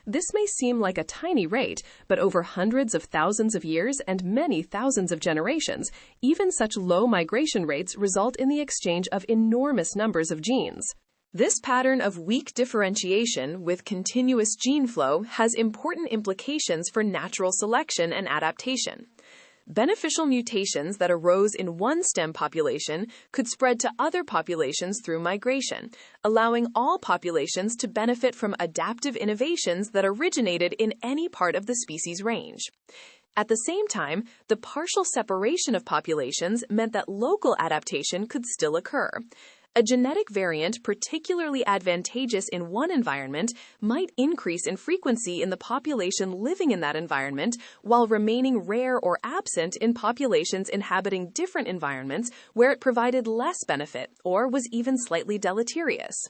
This may seem like a tiny rate, but over hundreds of thousands of years and many thousands of generations, even such low migration rates result in the exchange of enormous numbers of genes. This pattern of weak differentiation with continuous gene flow has important implications for natural selection and adaptation. Beneficial mutations that arose in one stem population could spread to other populations through migration, allowing all populations to benefit from adaptive innovations that originated in any part of the species range. At the same time, the partial separation of populations meant that local adaptation could still occur. A genetic variant particularly advantageous in one environment might increase in frequency in the population living in that environment, while remaining rare or absent in populations inhabiting different environments where it provided less benefit or was even slightly deleterious.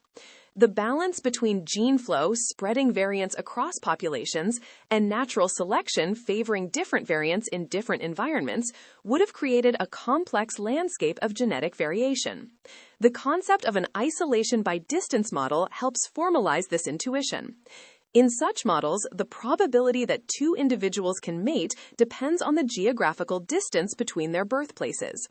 The balance between gene flow spreading variants across populations and natural selection favoring different variants in different environments would have created a complex landscape of genetic variation. The concept of an isolation by distance model helps formalize this intuition. In such models, the probability that two individuals can mate depends on the geographical distance between their birthplaces.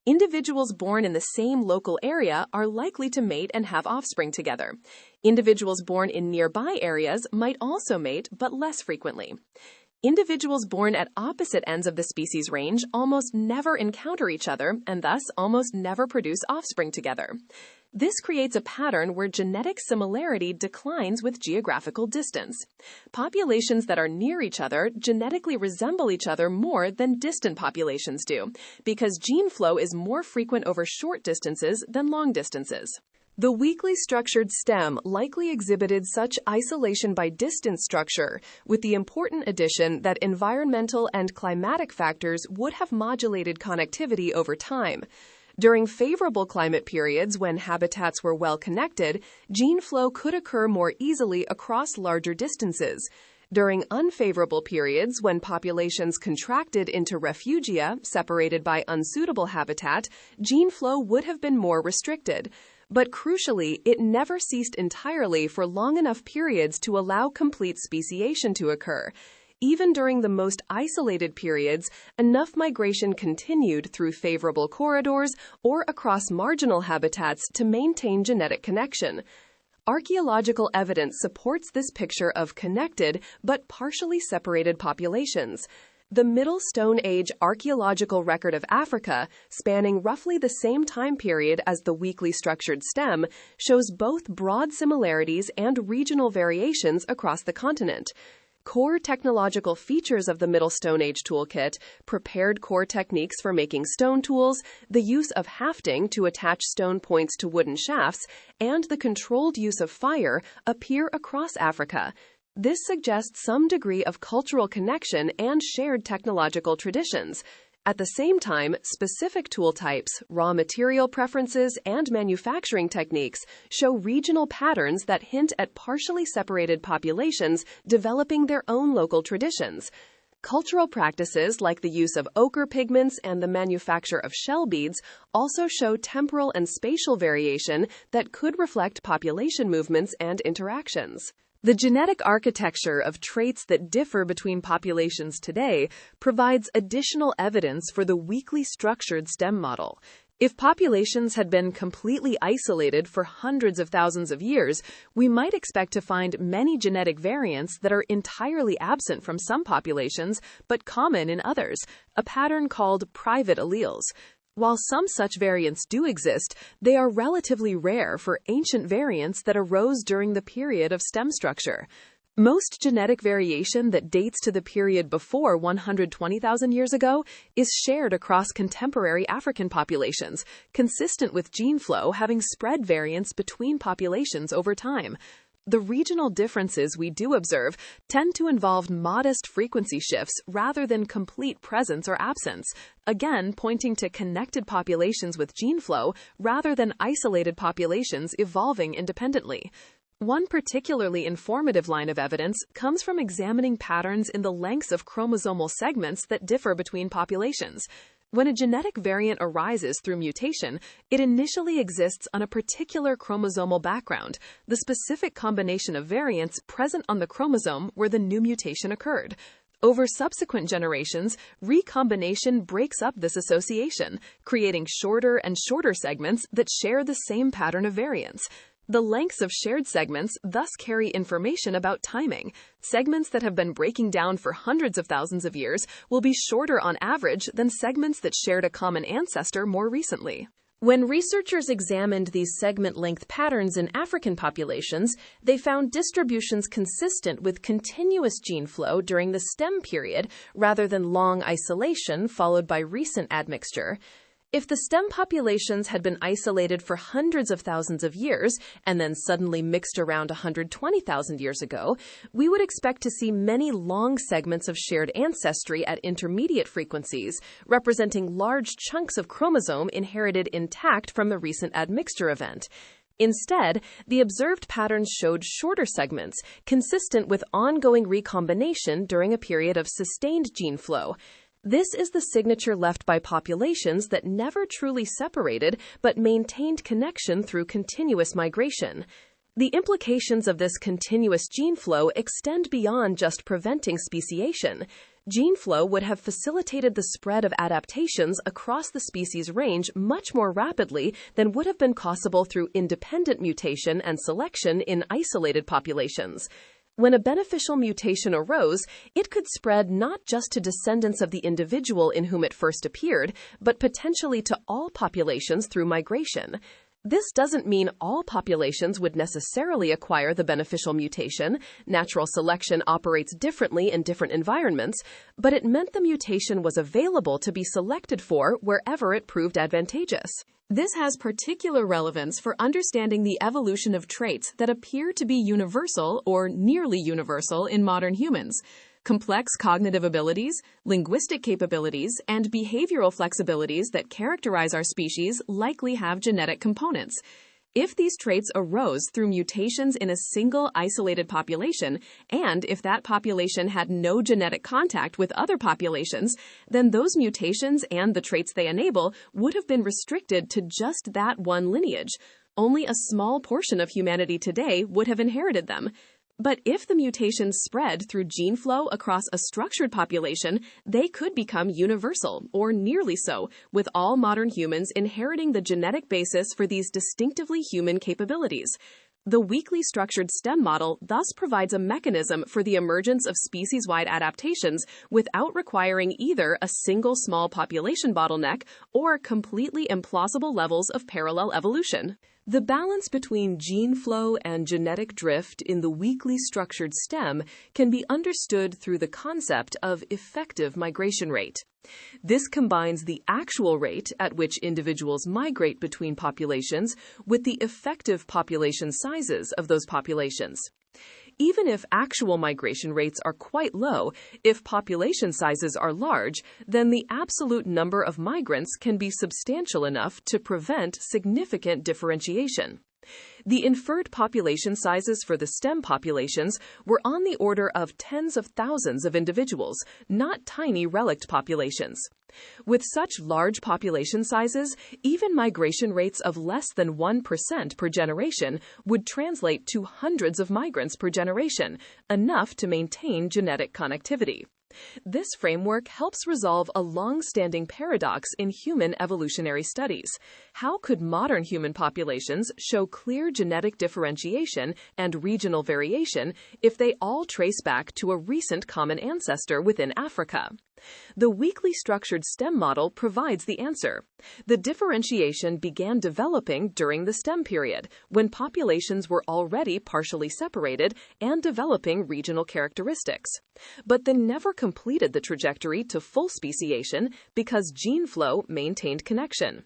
Individuals born in the same local area are likely to mate and have offspring together. Individuals born in nearby areas might also mate, but less frequently. Individuals born at opposite ends of the species range almost never encounter each other and thus almost never produce offspring together. This creates a pattern where genetic similarity declines with geographical distance. Populations that are near each other genetically resemble each other more than distant populations do, because gene flow is more frequent over short distances than long distances. The weakly structured stem likely exhibited such isolation by distance structure, with the important addition that environmental and climatic factors would have modulated connectivity over time. During favorable climate periods when habitats were well connected, gene flow could occur more easily across larger distances. During unfavorable periods when populations contracted into refugia, separated by unsuitable habitat, gene flow would have been more restricted. But crucially, it never ceased entirely for long enough periods to allow complete speciation to occur. Even during the most isolated periods, enough migration continued through favorable corridors or across marginal habitats to maintain genetic connection. Archaeological evidence supports this picture of connected but partially separated populations. The Middle Stone Age archaeological record of Africa, spanning roughly the same time period as the weakly structured stem, shows both broad similarities and regional variations across the continent. Core technological features of the Middle Stone Age toolkit, prepared core techniques for making stone tools, the use of hafting to attach stone points to wooden shafts, and the controlled use of fire appear across Africa. This suggests some degree of cultural connection and shared technological traditions. At the same time, specific tool types, raw material preferences, and manufacturing techniques show regional patterns that hint at partially separated populations developing their own local traditions. Cultural practices like the use of ochre pigments and the manufacture of shell beads also show temporal and spatial variation that could reflect population movements and interactions. The genetic architecture of traits that differ between populations today provides additional evidence for the weakly structured stem model. If populations had been completely isolated for hundreds of thousands of years, we might expect to find many genetic variants that are entirely absent from some populations but common in others, a pattern called private alleles. While some such variants do exist, they are relatively rare for ancient variants that arose during the period of stem structure. Most genetic variation that dates to the period before 120,000 years ago is shared across contemporary African populations, consistent with gene flow having spread variants between populations over time. The regional differences we do observe tend to involve modest frequency shifts rather than complete presence or absence, again pointing to connected populations with gene flow rather than isolated populations evolving independently. One particularly informative line of evidence comes from examining patterns in the lengths of chromosomal segments that differ between populations. When a genetic variant arises through mutation, it initially exists on a particular chromosomal background, the specific combination of variants present on the chromosome where the new mutation occurred. Over subsequent generations, recombination breaks up this association, creating shorter and shorter segments that share the same pattern of variants. The lengths of shared segments thus carry information about timing. Segments that have been breaking down for hundreds of thousands of years will be shorter on average than segments that shared a common ancestor more recently. When researchers examined these segment length patterns in African populations, they found distributions consistent with continuous gene flow during the stem period rather than long isolation followed by recent admixture. If the stem populations had been isolated for hundreds of thousands of years and then suddenly mixed around 120,000 years ago, we would expect to see many long segments of shared ancestry at intermediate frequencies, representing large chunks of chromosome inherited intact from the recent admixture event. Instead, the observed patterns showed shorter segments, consistent with ongoing recombination during a period of sustained gene flow. This is the signature left by populations that never truly separated but maintained connection through continuous migration. The implications of this continuous gene flow extend beyond just preventing speciation. Gene flow would have facilitated the spread of adaptations across the species range much more rapidly than would have been possible through independent mutation and selection in isolated populations. When a beneficial mutation arose, it could spread not just to descendants of the individual in whom it first appeared, but potentially to all populations through migration. This doesn't mean all populations would necessarily acquire the beneficial mutation. Natural selection operates differently in different environments, but it meant the mutation was available to be selected for wherever it proved advantageous. This has particular relevance for understanding the evolution of traits that appear to be universal or nearly universal in modern humans. Complex cognitive abilities, linguistic capabilities, and behavioral flexibilities that characterize our species likely have genetic components. If these traits arose through mutations in a single isolated population, and if that population had no genetic contact with other populations, then those mutations and the traits they enable would have been restricted to just that one lineage. Only a small portion of humanity today would have inherited them. But if the mutations spread through gene flow across a structured population, they could become universal, or nearly so, with all modern humans inheriting the genetic basis for these distinctively human capabilities. The weakly structured stem model thus provides a mechanism for the emergence of species-wide adaptations without requiring either a single small population bottleneck or completely implausible levels of parallel evolution. The balance between gene flow and genetic drift in the weakly structured stem can be understood through the concept of effective migration rate. This combines the actual rate at which individuals migrate between populations with the effective population sizes of those populations. Even if actual migration rates are quite low, if population sizes are large, then the absolute number of migrants can be substantial enough to prevent significant differentiation. The inferred population sizes for the stem populations were on the order of tens of thousands of individuals, not tiny relict populations. With such large population sizes, even migration rates of less than 1% per generation would translate to hundreds of migrants per generation, enough to maintain genetic connectivity. This framework helps resolve a long-standing paradox in human evolutionary studies. How could modern human populations show clear genetic differentiation and regional variation if they all trace back to a recent common ancestor within Africa? The weakly structured stem model provides the answer. The differentiation began developing during the stem period, when populations were already partially separated and developing regional characteristics. But they never completed the trajectory to full speciation because gene flow maintained connection.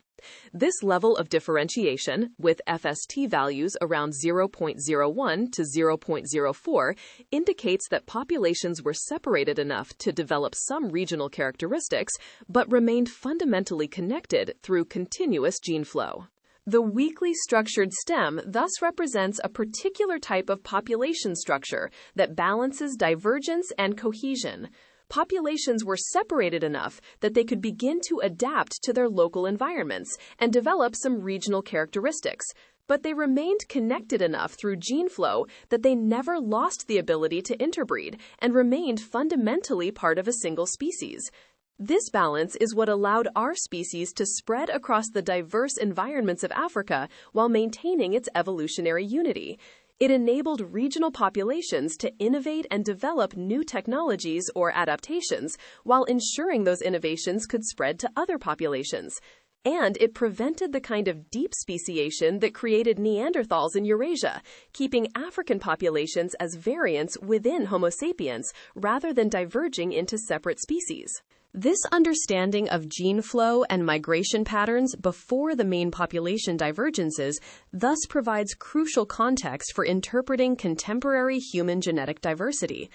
This level of differentiation, with FST values around 0.01 to 0.04, indicates that populations were separated enough to develop some regional characteristics, but remained fundamentally connected through continuous gene flow. The weakly structured stem thus represents a particular type of population structure that balances divergence and cohesion. Populations were separated enough that they could begin to adapt to their local environments and develop some regional characteristics, but they remained connected enough through gene flow that they never lost the ability to interbreed and remained fundamentally part of a single species. This balance is what allowed our species to spread across the diverse environments of Africa while maintaining its evolutionary unity. It enabled regional populations to innovate and develop new technologies or adaptations while ensuring those innovations could spread to other populations. And it prevented the kind of deep speciation that created Neanderthals in Eurasia, keeping African populations as variants within Homo sapiens rather than diverging into separate species. This understanding of gene flow and migration patterns before the main population divergences thus provides crucial context for interpreting contemporary human genetic diversity.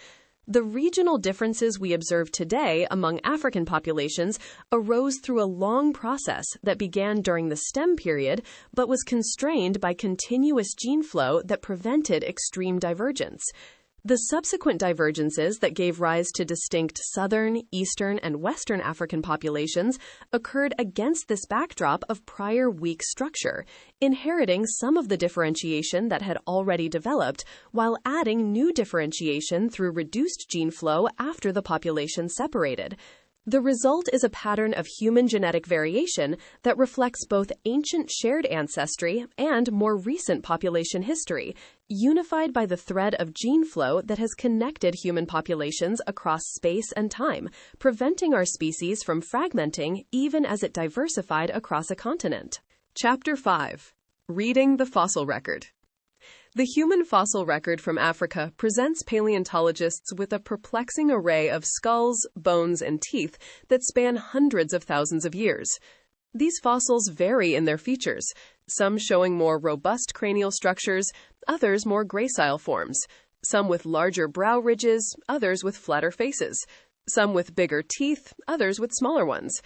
The regional differences we observe today among African populations arose through a long process that began during the stem period but was constrained by continuous gene flow that prevented extreme divergence. The subsequent divergences that gave rise to distinct southern, eastern, and western African populations occurred against this backdrop of prior weak structure, inheriting some of the differentiation that had already developed while adding new differentiation through reduced gene flow after the population separated. The result is a pattern of human genetic variation that reflects both ancient shared ancestry and more recent population history, unified by the thread of gene flow that has connected human populations across space and time, preventing our species from fragmenting even as it diversified across a continent. Chapter 5. Reading the Fossil Record. The human fossil record from Africa presents paleontologists with a perplexing array of skulls, bones, and teeth that span hundreds of thousands of years. These fossils vary in their features, some showing more robust cranial structures, others more gracile forms, some with larger brow ridges, others with flatter faces, some with bigger teeth, others with smaller ones.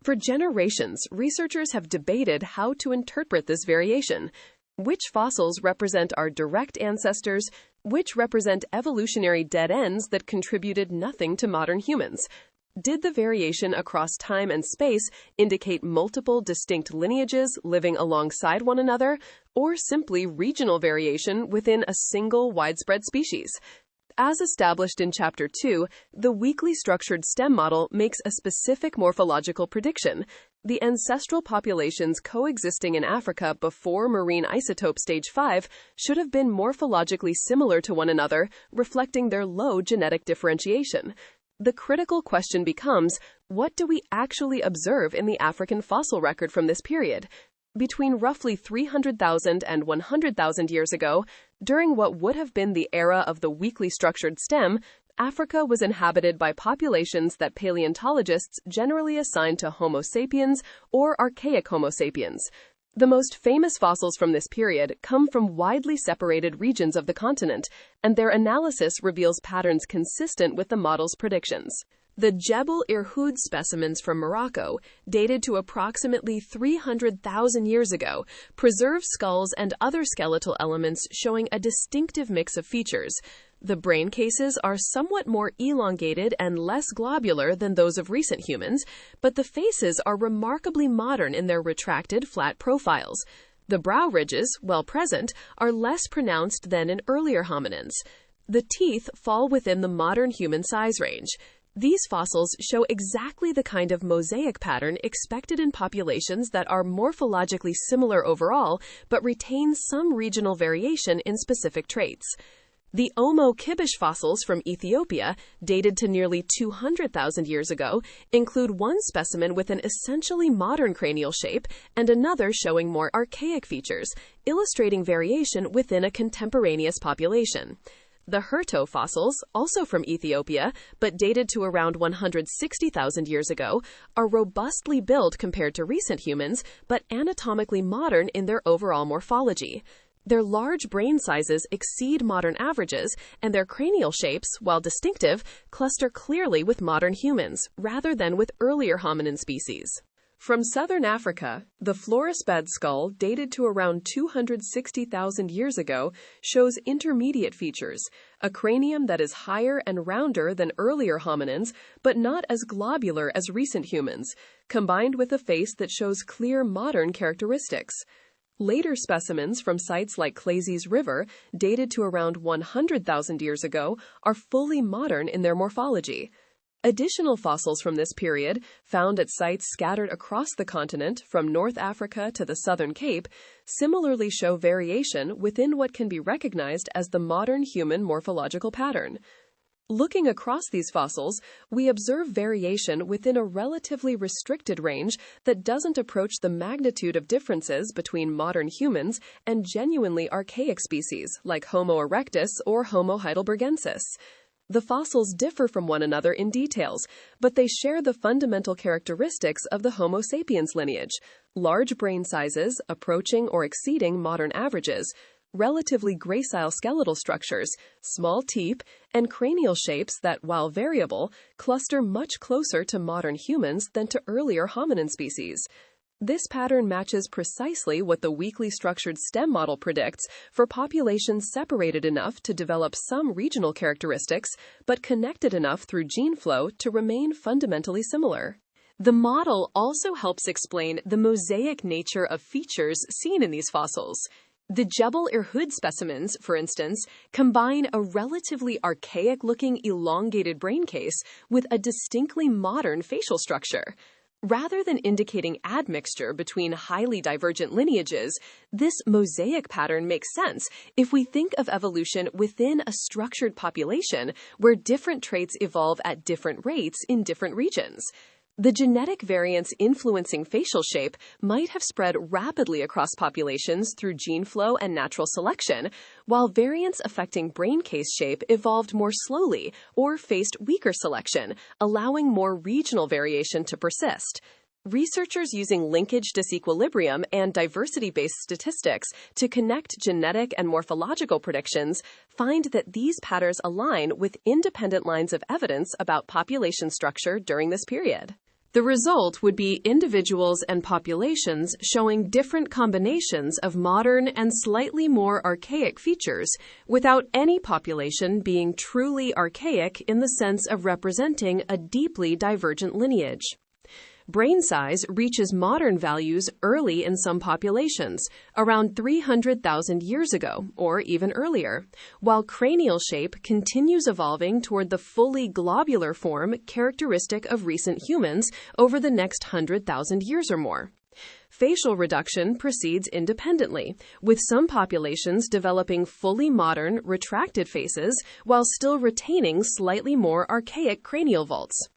For generations, researchers have debated how to interpret this variation. Which fossils represent our direct ancestors, which represent evolutionary dead ends that contributed nothing to modern humans? Did the variation across time and space indicate multiple distinct lineages living alongside one another, or simply regional variation within a single widespread species? As established in Chapter 2, the weakly structured stem model makes a specific morphological prediction. The ancestral populations coexisting in Africa before marine isotope stage 5 should have been morphologically similar to one another, reflecting their low genetic differentiation. The critical question becomes, what do we actually observe in the African fossil record from this period? Between roughly 300,000 and 100,000 years ago, during what would have been the era of the weakly structured stem, Africa was inhabited by populations that paleontologists generally assign to Homo sapiens or archaic Homo sapiens. The most famous fossils from this period come from widely separated regions of the continent, and their analysis reveals patterns consistent with the model's predictions. The Jebel Irhoud specimens from Morocco, dated to approximately 300,000 years ago, preserve skulls and other skeletal elements showing a distinctive mix of features. The brain cases are somewhat more elongated and less globular than those of recent humans, but the faces are remarkably modern in their retracted, flat profiles. The brow ridges, while present, are less pronounced than in earlier hominins. The teeth fall within the modern human size range. These fossils show exactly the kind of mosaic pattern expected in populations that are morphologically similar overall, but retain some regional variation in specific traits. The Homo kibish fossils from Ethiopia, dated to nearly 200,000 years ago, include one specimen with an essentially modern cranial shape and another showing more archaic features, illustrating variation within a contemporaneous population. The Herto fossils, also from Ethiopia, but dated to around 160,000 years ago, are robustly built compared to recent humans, but anatomically modern in their overall morphology. Their large brain sizes exceed modern averages, and their cranial shapes, while distinctive, cluster clearly with modern humans, rather than with earlier hominin species. From southern Africa, the Florisbed skull, dated to around 260,000 years ago, shows intermediate features, a cranium that is higher and rounder than earlier hominins, but not as globular as recent humans, combined with a face that shows clear modern characteristics. Later specimens from sites like Clayses River, dated to around 100,000 years ago, are fully modern in their morphology. Additional fossils from this period, found at sites scattered across the continent from North Africa to the Southern Cape, similarly show variation within what can be recognized as the modern human morphological pattern. Looking across these fossils, we observe variation within a relatively restricted range that doesn't approach the magnitude of differences between modern humans and genuinely archaic species like Homo erectus or Homo heidelbergensis. The fossils differ from one another in details, but they share the fundamental characteristics of the Homo sapiens lineage: large brain sizes approaching or exceeding modern averages, relatively gracile skeletal structures, small teeth, and cranial shapes that, while variable, cluster much closer to modern humans than to earlier hominin species. This pattern matches precisely what the weakly structured stem model predicts for populations separated enough to develop some regional characteristics, but connected enough through gene flow to remain fundamentally similar. The model also helps explain the mosaic nature of features seen in these fossils. The Jebel Irhoud specimens, for instance, combine a relatively archaic-looking elongated brain case with a distinctly modern facial structure. Rather than indicating admixture between highly divergent lineages, this mosaic pattern makes sense if we think of evolution within a structured population where different traits evolve at different rates in different regions. The genetic variants influencing facial shape might have spread rapidly across populations through gene flow and natural selection, while variants affecting brain case shape evolved more slowly or faced weaker selection, allowing more regional variation to persist. Researchers using linkage disequilibrium and diversity-based statistics to connect genetic and morphological predictions find that these patterns align with independent lines of evidence about population structure during this period. The result would be individuals and populations showing different combinations of modern and slightly more archaic features, without any population being truly archaic in the sense of representing a deeply divergent lineage. Brain size reaches modern values early in some populations, around 300,000 years ago, or even earlier, while cranial shape continues evolving toward the fully globular form characteristic of recent humans over the next 100,000 years or more. Facial reduction proceeds independently, with some populations developing fully modern, retracted faces while still retaining slightly more archaic cranial vaults.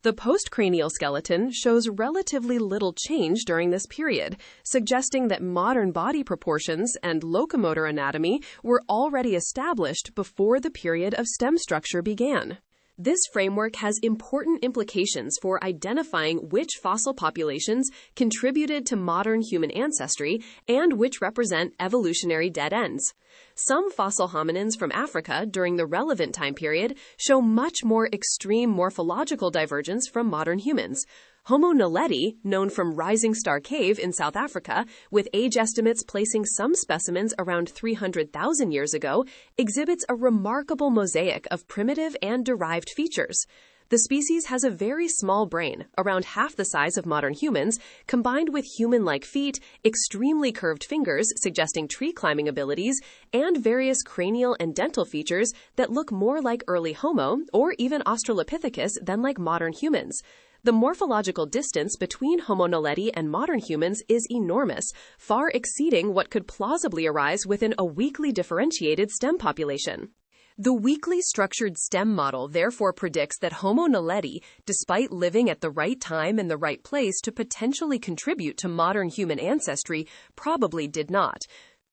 The postcranial skeleton shows relatively little change during this period, suggesting that modern body proportions and locomotor anatomy were already established before the period of stem structure began. This framework has important implications for identifying which fossil populations contributed to modern human ancestry and which represent evolutionary dead ends. Some fossil hominins from Africa during the relevant time period show much more extreme morphological divergence from modern humans. Homo naledi, known from Rising Star Cave in South Africa, with age estimates placing some specimens around 300,000 years ago, exhibits a remarkable mosaic of primitive and derived features. The species has a very small brain, around half the size of modern humans, combined with human-like feet, extremely curved fingers suggesting tree climbing abilities, and various cranial and dental features that look more like early Homo or even Australopithecus than like modern humans. The morphological distance between Homo naledi and modern humans is enormous, far exceeding what could plausibly arise within a weakly differentiated stem population. The weakly structured stem model therefore predicts that Homo naledi, despite living at the right time and the right place to potentially contribute to modern human ancestry, probably did not.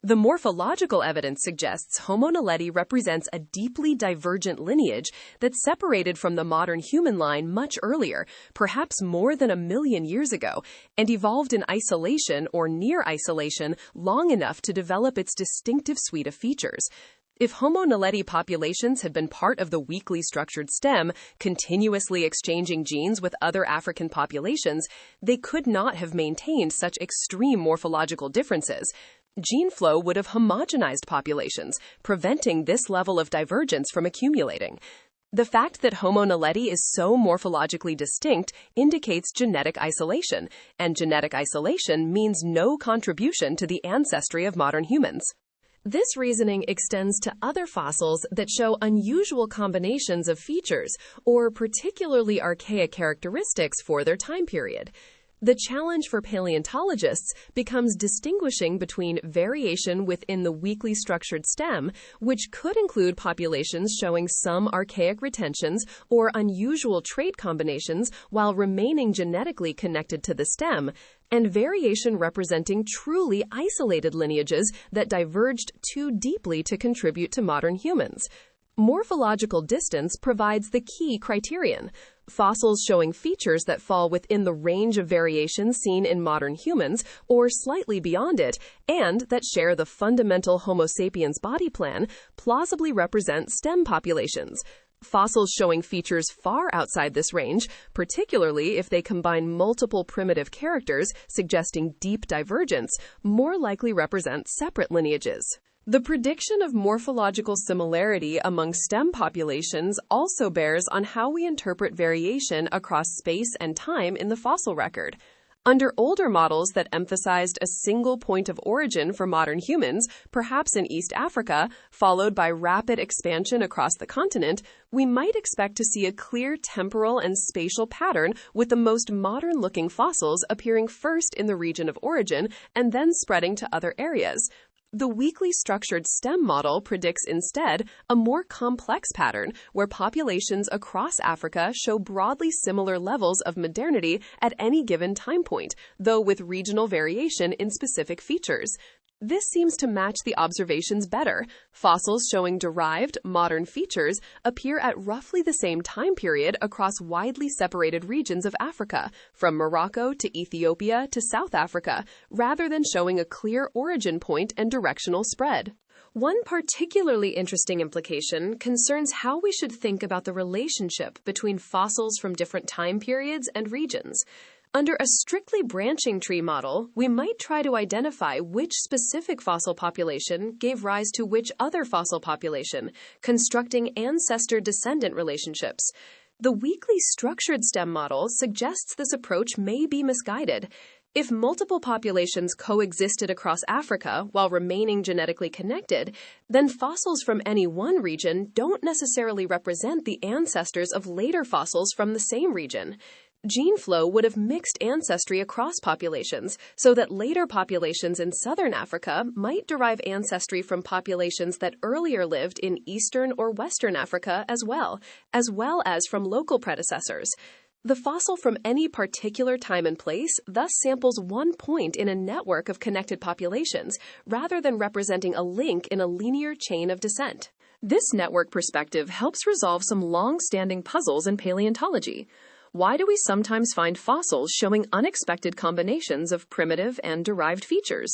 The morphological evidence suggests Homo naledi represents a deeply divergent lineage that separated from the modern human line much earlier, perhaps more than 1 million years ago, and evolved in isolation or near isolation long enough to develop its distinctive suite of features. If Homo naledi populations had been part of the weakly structured stem, continuously exchanging genes with other African populations, they could not have maintained such extreme morphological differences. Gene flow would have homogenized populations, preventing this level of divergence from accumulating. The fact that Homo naledi is so morphologically distinct indicates genetic isolation, and genetic isolation means no contribution to the ancestry of modern humans. This reasoning extends to other fossils that show unusual combinations of features or particularly archaic characteristics for their time period. The challenge for paleontologists becomes distinguishing between variation within the weakly structured stem, which could include populations showing some archaic retentions or unusual trait combinations while remaining genetically connected to the stem, and variation representing truly isolated lineages that diverged too deeply to contribute to modern humans. Morphological distance provides the key criterion. Fossils showing features that fall within the range of variation seen in modern humans or slightly beyond it, and that share the fundamental Homo sapiens body plan, plausibly represent stem populations. Fossils showing features far outside this range, particularly if they combine multiple primitive characters suggesting deep divergence, more likely represent separate lineages. The prediction of morphological similarity among stem populations also bears on how we interpret variation across space and time in the fossil record. Under older models that emphasized a single point of origin for modern humans, perhaps in East Africa, followed by rapid expansion across the continent, we might expect to see a clear temporal and spatial pattern with the most modern-looking fossils appearing first in the region of origin and then spreading to other areas. The weakly structured stem model predicts instead a more complex pattern where populations across Africa show broadly similar levels of modernity at any given time point, though with regional variation in specific features. This seems to match the observations better. Fossils showing derived, modern features appear at roughly the same time period across widely separated regions of Africa, from Morocco to Ethiopia to South Africa, rather than showing a clear origin point and directional spread. One particularly interesting implication concerns how we should think about the relationship between fossils from different time periods and regions. Under a strictly branching tree model, we might try to identify which specific fossil population gave rise to which other fossil population, constructing ancestor-descendant relationships. The weakly structured stem model suggests this approach may be misguided. If multiple populations coexisted across Africa while remaining genetically connected, then fossils from any one region don't necessarily represent the ancestors of later fossils from the same region. Gene flow would have mixed ancestry across populations, so that later populations in southern Africa might derive ancestry from populations that earlier lived in eastern or western Africa as well as from local predecessors. The fossil from any particular time and place thus samples one point in a network of connected populations, rather than representing a link in a linear chain of descent. This network perspective helps resolve some long-standing puzzles in paleontology. Why do we sometimes find fossils showing unexpected combinations of primitive and derived features?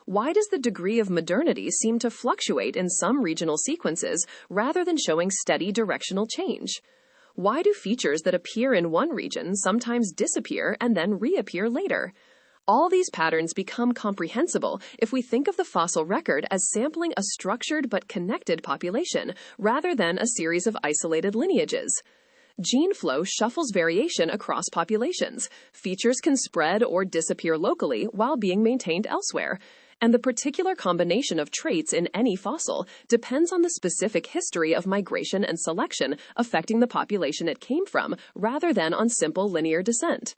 Why does the degree of modernity seem to fluctuate in some regional sequences rather than showing steady directional change? Why do features that appear in one region sometimes disappear and then reappear later? All these patterns become comprehensible if we think of the fossil record as sampling a structured but connected population rather than a series of isolated lineages. Gene flow shuffles variation across populations. Features can spread or disappear locally while being maintained elsewhere. And the particular combination of traits in any fossil depends on the specific history of migration and selection affecting the population it came from, rather than on simple linear descent.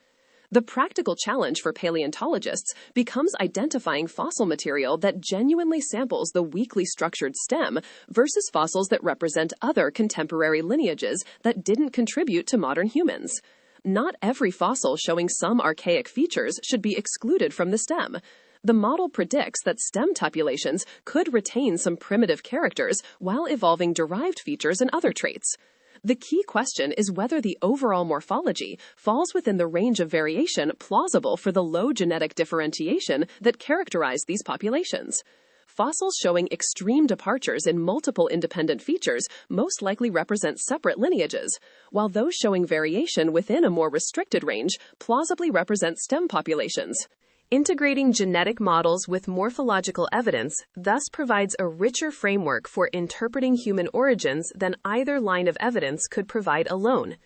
The practical challenge for paleontologists becomes identifying fossil material that genuinely samples the weakly structured stem versus fossils that represent other contemporary lineages that didn't contribute to modern humans. Not every fossil showing some archaic features should be excluded from the stem. The model predicts that stem tupulations could retain some primitive characters while evolving derived features and other traits. The key question is whether the overall morphology falls within the range of variation plausible for the low genetic differentiation that characterize these populations. Fossils showing extreme departures in multiple independent features most likely represent separate lineages, while those showing variation within a more restricted range plausibly represent stem populations. Integrating genetic models with morphological evidence thus provides a richer framework for interpreting human origins than either line of evidence could provide alone.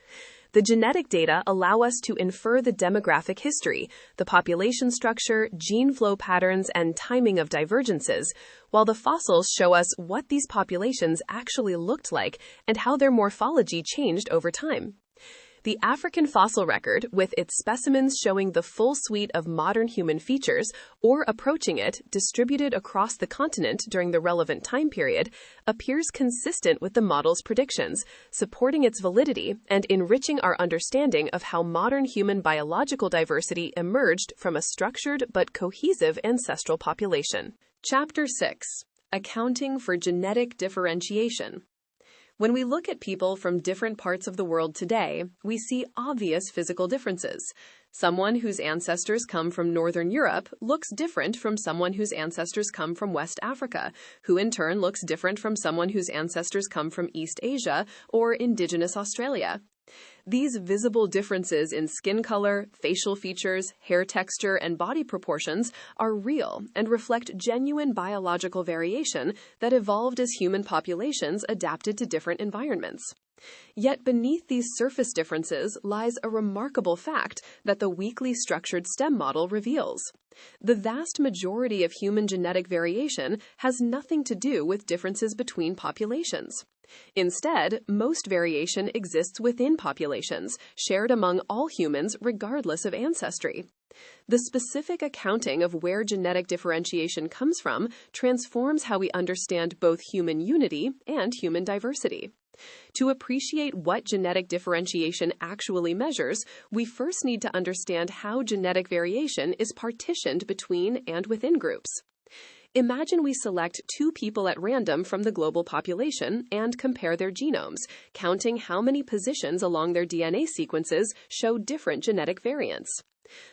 The genetic data allow us to infer the demographic history, the population structure, gene flow patterns, and timing of divergences, while the fossils show us what these populations actually looked like and how their morphology changed over time. The African fossil record, with its specimens showing the full suite of modern human features, or approaching it, distributed across the continent during the relevant time period, appears consistent with the model's predictions, supporting its validity and enriching our understanding of how modern human biological diversity emerged from a structured but cohesive ancestral population. Chapter 6: Accounting for Genetic Differentiation. When we look at people from different parts of the world today, we see obvious physical differences. Someone whose ancestors come from Northern Europe looks different from someone whose ancestors come from West Africa, who in turn looks different from someone whose ancestors come from East Asia or indigenous Australia. These visible differences in skin color, facial features, hair texture, and body proportions are real and reflect genuine biological variation that evolved as human populations adapted to different environments. Yet beneath these surface differences lies a remarkable fact that the weakly structured stem model reveals. The vast majority of human genetic variation has nothing to do with differences between populations. Instead, most variation exists within populations, shared among all humans regardless of ancestry. The specific accounting of where genetic differentiation comes from transforms how we understand both human unity and human diversity. To appreciate what genetic differentiation actually measures, we first need to understand how genetic variation is partitioned between and within groups. Imagine we select two people at random from the global population and compare their genomes, counting how many positions along their DNA sequences show different genetic variants.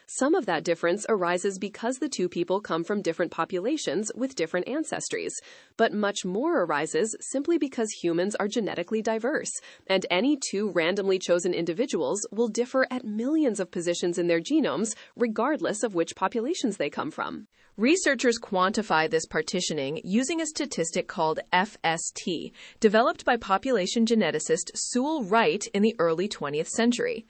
Some of that difference arises because the two people come from different populations with different ancestries, but much more arises simply because humans are genetically diverse, and any two randomly chosen individuals will differ at millions of positions in their genomes, regardless of which populations they come from. Researchers quantify this partitioning using a statistic called FST, developed by population geneticist Sewell Wright in the early 20th century.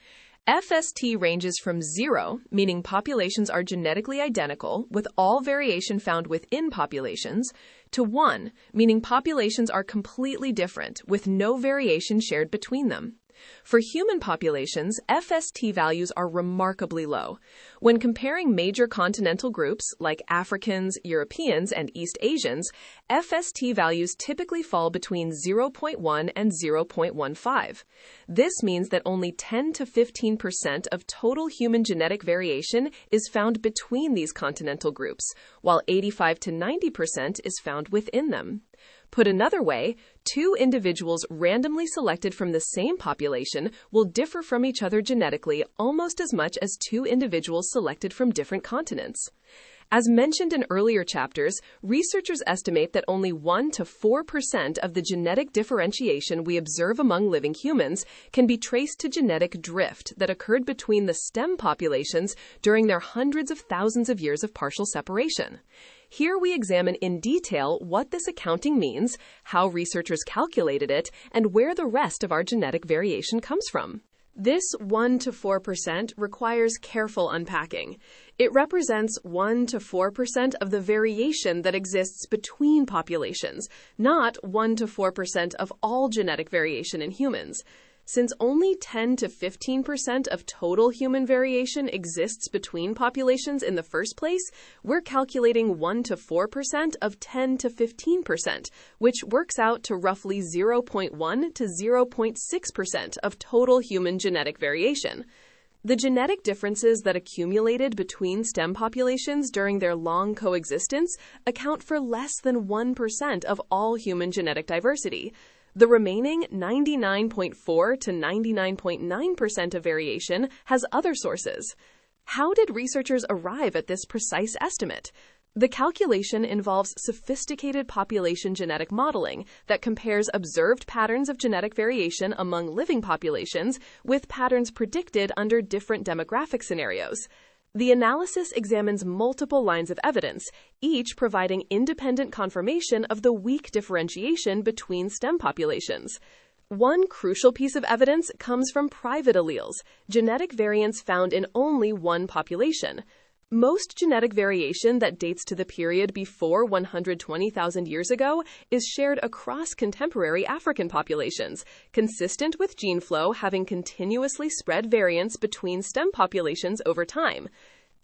FST ranges from 0, meaning populations are genetically identical with all variation found within populations, to 1, meaning populations are completely different with no variation shared between them. For human populations, FST values are remarkably low. When comparing major continental groups like Africans, Europeans, and East Asians, FST values typically fall between 0.1 and 0.15. This means that only 10 to 15% of total human genetic variation is found between these continental groups, while 85 to 90% is found within them. Put another way, two individuals randomly selected from the same population will differ from each other genetically almost as much as two individuals selected from different continents. As mentioned in earlier chapters, researchers estimate that only 1 to 4% of the genetic differentiation we observe among living humans can be traced to genetic drift that occurred between the stem populations during their hundreds of thousands of years of partial separation. Here we examine in detail what this accounting means, how researchers calculated it, and where the rest of our genetic variation comes from. This 1 to 4% requires careful unpacking. It represents 1 to 4% of the variation that exists between populations, not 1 to 4% of all genetic variation in humans. Since only 10 to 15% of total human variation exists between populations in the first place, we're calculating 1 to 4% of 10 to 15%, which works out to roughly 0.1 to 0.6% of total human genetic variation. The genetic differences that accumulated between stem populations during their long coexistence account for less than 1% of all human genetic diversity. The remaining 99.4 to 99.9% of variation has other sources. How did researchers arrive at this precise estimate? The calculation involves sophisticated population genetic modeling that compares observed patterns of genetic variation among living populations with patterns predicted under different demographic scenarios. The analysis examines multiple lines of evidence, each providing independent confirmation of the weak differentiation between stem populations. One crucial piece of evidence comes from private alleles, genetic variants found in only one population. Most genetic variation that dates to the period before 120,000 years ago is shared across contemporary African populations, consistent with gene flow having continuously spread variants between stem populations over time.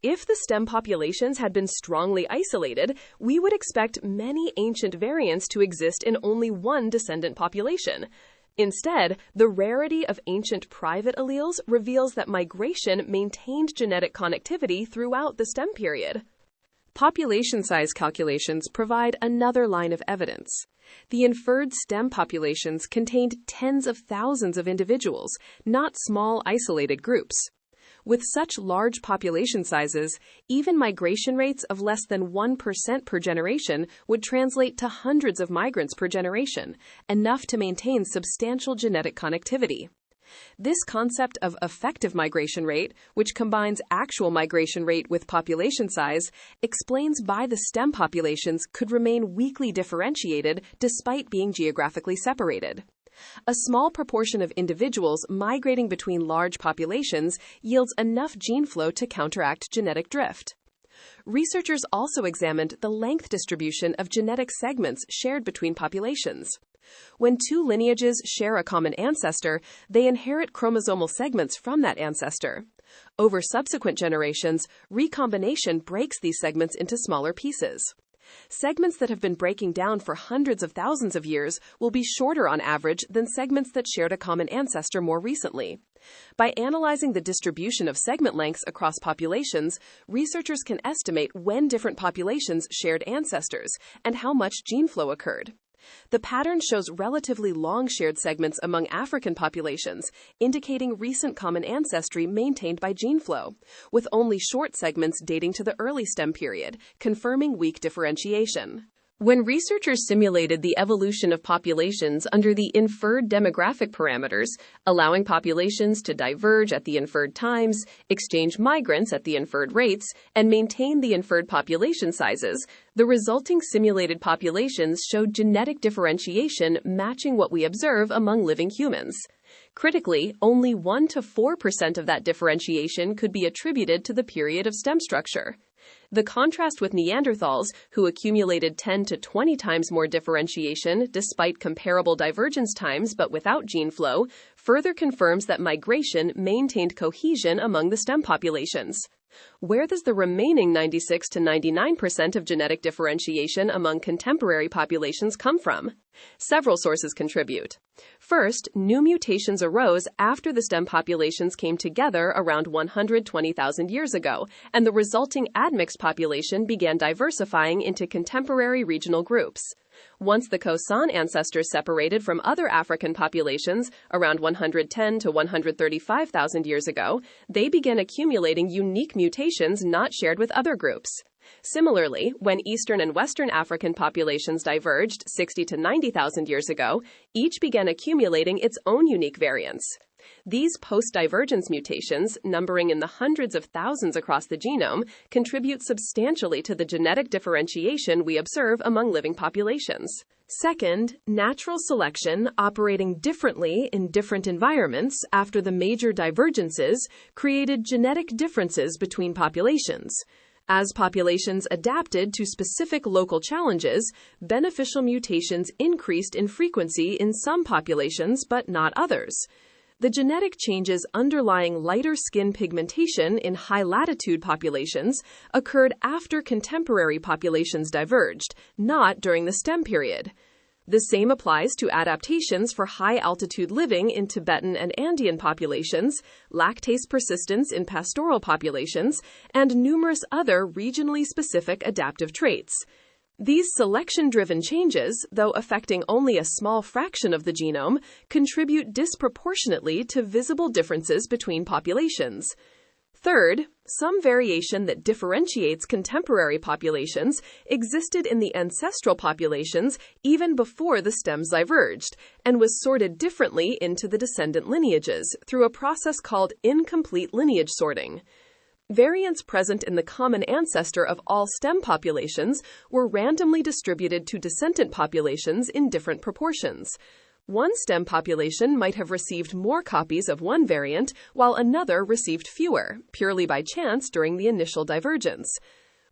If the stem populations had been strongly isolated, we would expect many ancient variants to exist in only one descendant population. Instead, the rarity of ancient private alleles reveals that migration maintained genetic connectivity throughout the stem period. Population size calculations provide another line of evidence. The inferred stem populations contained tens of thousands of individuals, not small isolated groups. With such large population sizes, even migration rates of less than 1% per generation would translate to hundreds of migrants per generation, enough to maintain substantial genetic connectivity. This concept of effective migration rate, which combines actual migration rate with population size, explains why the stem populations could remain weakly differentiated despite being geographically separated. A small proportion of individuals migrating between large populations yields enough gene flow to counteract genetic drift. Researchers also examined the length distribution of genetic segments shared between populations. When two lineages share a common ancestor, they inherit chromosomal segments from that ancestor. Over subsequent generations, recombination breaks these segments into smaller pieces. Segments that have been breaking down for hundreds of thousands of years will be shorter on average than segments that shared a common ancestor more recently. By analyzing the distribution of segment lengths across populations, researchers can estimate when different populations shared ancestors and how much gene flow occurred. The pattern shows relatively long shared segments among African populations, indicating recent common ancestry maintained by gene flow, with only short segments dating to the early stem period, confirming weak differentiation. When researchers simulated the evolution of populations under the inferred demographic parameters, allowing populations to diverge at the inferred times, exchange migrants at the inferred rates, and maintain the inferred population sizes, the resulting simulated populations showed genetic differentiation matching what we observe among living humans. Critically, only 1 to 4% of that differentiation could be attributed to the period of stem structure. The contrast with Neanderthals, who accumulated 10 to 20 times more differentiation despite comparable divergence times but without gene flow, further confirms that migration maintained cohesion among the stem populations. Where does the remaining 96 to 99% of genetic differentiation among contemporary populations come from? Several sources contribute. First, new mutations arose after the stem populations came together around 120,000 years ago, and the resulting admixed population began diversifying into contemporary regional groups. Once the Khoisan ancestors separated from other African populations around 110 to 135,000 years ago, they began accumulating unique mutations not shared with other groups. Similarly, when Eastern and Western African populations diverged 60 to 90,000 years ago, each began accumulating its own unique variants. These post-divergence mutations, numbering in the hundreds of thousands across the genome, contribute substantially to the genetic differentiation we observe among living populations. Second, natural selection, operating differently in different environments after the major divergences, created genetic differences between populations. As populations adapted to specific local challenges, beneficial mutations increased in frequency in some populations but not others. The genetic changes underlying lighter skin pigmentation in high-latitude populations occurred after contemporary populations diverged, not during the stem period. The same applies to adaptations for high-altitude living in Tibetan and Andean populations, lactase persistence in pastoral populations, and numerous other regionally specific adaptive traits. These selection-driven changes, though affecting only a small fraction of the genome, contribute disproportionately to visible differences between populations. Third, some variation that differentiates contemporary populations existed in the ancestral populations even before the stems diverged, and was sorted differently into the descendant lineages through a process called incomplete lineage sorting. Variants present in the common ancestor of all stem populations were randomly distributed to descendant populations in different proportions. One stem population might have received more copies of one variant, while another received fewer, purely by chance during the initial divergence.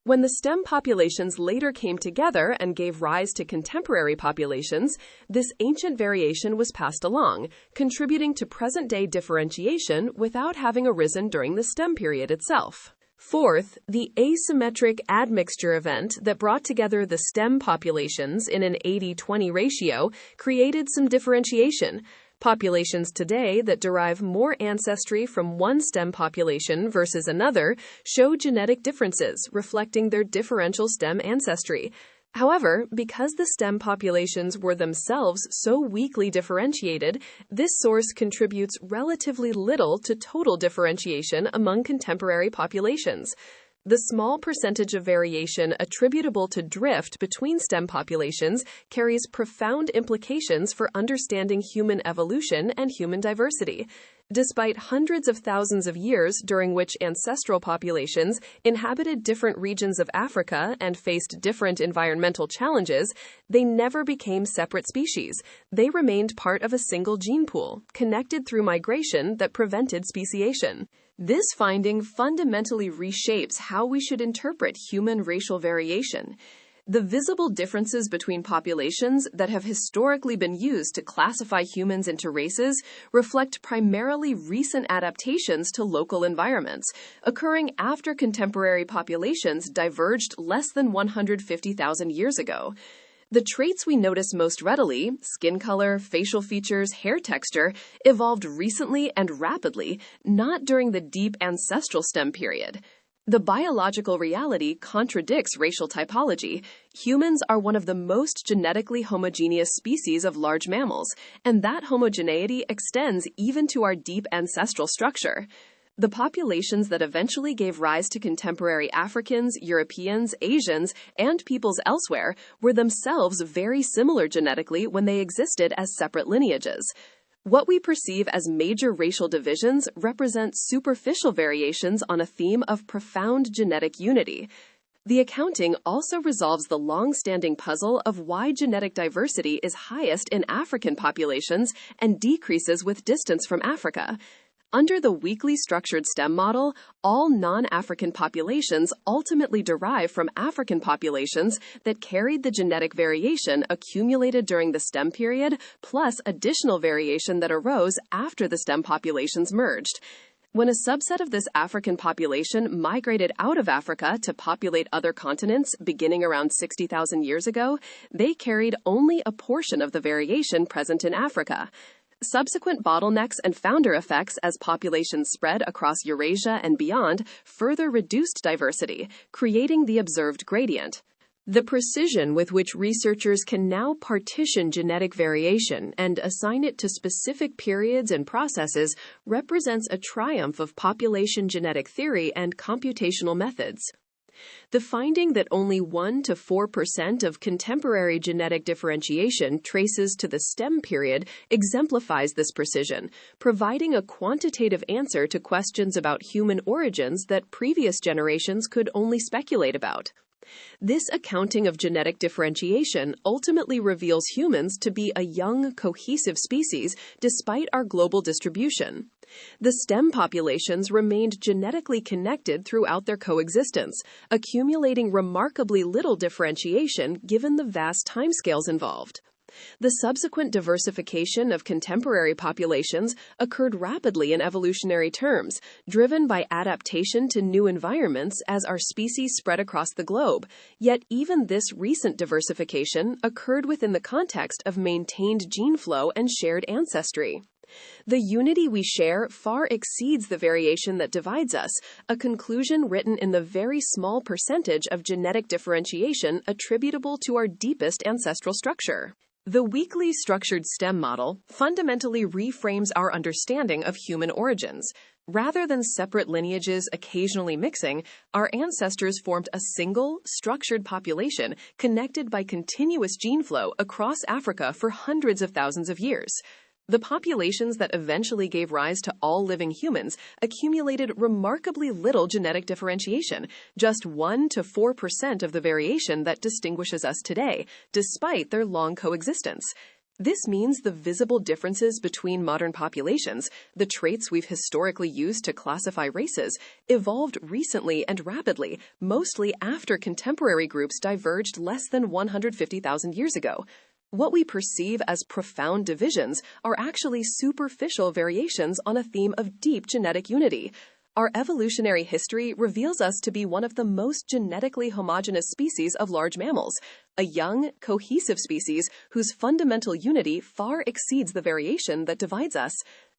When the stem populations later came together and gave rise to contemporary populations, this ancient variation was passed along, contributing to present-day differentiation without having arisen during the stem period itself. Fourth, the asymmetric admixture event that brought together the stem populations in an 80-20 ratio created some differentiation. Populations today that derive more ancestry from one stem population versus another show genetic differences reflecting their differential stem ancestry. However, because the stem populations were themselves so weakly differentiated, this source contributes relatively little to total differentiation among contemporary populations. The small percentage of variation attributable to drift between stem populations carries profound implications for understanding human evolution and human diversity. Despite hundreds of thousands of years during which ancestral populations inhabited different regions of Africa and faced different environmental challenges, they never became separate species. They remained part of a single gene pool, connected through migration that prevented speciation. This finding fundamentally reshapes how we should interpret human racial variation. The visible differences between populations that have historically been used to classify humans into races reflect primarily recent adaptations to local environments, occurring after contemporary populations diverged less than 150,000 years ago. The traits we notice most readily, skin color, facial features, hair texture, evolved recently and rapidly, not during the deep ancestral stem period. The biological reality contradicts racial typology. Humans are one of the most genetically homogeneous species of large mammals, and that homogeneity extends even to our deep ancestral structure. The populations that eventually gave rise to contemporary Africans, Europeans, Asians, and peoples elsewhere were themselves very similar genetically when they existed as separate lineages. What we perceive as major racial divisions represent superficial variations on a theme of profound genetic unity. The accounting also resolves the long-standing puzzle of why genetic diversity is highest in African populations and decreases with distance from Africa. Under the weakly structured stem model, all non-African populations ultimately derive from African populations that carried the genetic variation accumulated during the stem period, plus additional variation that arose after the stem populations merged. When a subset of this African population migrated out of Africa to populate other continents beginning around 60,000 years ago, they carried only a portion of the variation present in Africa. Subsequent bottlenecks and founder effects as populations spread across Eurasia and beyond further reduced diversity, creating the observed gradient. The precision with which researchers can now partition genetic variation and assign it to specific periods and processes represents a triumph of population genetic theory and computational methods. The finding that only 1 to 4% of contemporary genetic differentiation traces to the stem period exemplifies this precision, providing a quantitative answer to questions about human origins that previous generations could only speculate about. This accounting of genetic differentiation ultimately reveals humans to be a young, cohesive species despite our global distribution. The stem populations remained genetically connected throughout their coexistence, accumulating remarkably little differentiation given the vast timescales involved. The subsequent diversification of contemporary populations occurred rapidly in evolutionary terms, driven by adaptation to new environments as our species spread across the globe. Yet even this recent diversification occurred within the context of maintained gene flow and shared ancestry. The unity we share far exceeds the variation that divides us, a conclusion written in the very small percentage of genetic differentiation attributable to our deepest ancestral structure. The weakly structured stem model fundamentally reframes our understanding of human origins. Rather than separate lineages occasionally mixing, our ancestors formed a single, structured population connected by continuous gene flow across Africa for hundreds of thousands of years. The populations that eventually gave rise to all living humans accumulated remarkably little genetic differentiation, just 1 to 4% of the variation that distinguishes us today, despite their long coexistence. This means the visible differences between modern populations, the traits we've historically used to classify races, evolved recently and rapidly, mostly after contemporary groups diverged less than 150,000 years ago. What we perceive as profound divisions are actually superficial variations on a theme of deep genetic unity. Our evolutionary history reveals us to be one of the most genetically homogeneous species of large mammals, a young, cohesive species whose fundamental unity far exceeds the variation that divides us.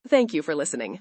Thank you for listening.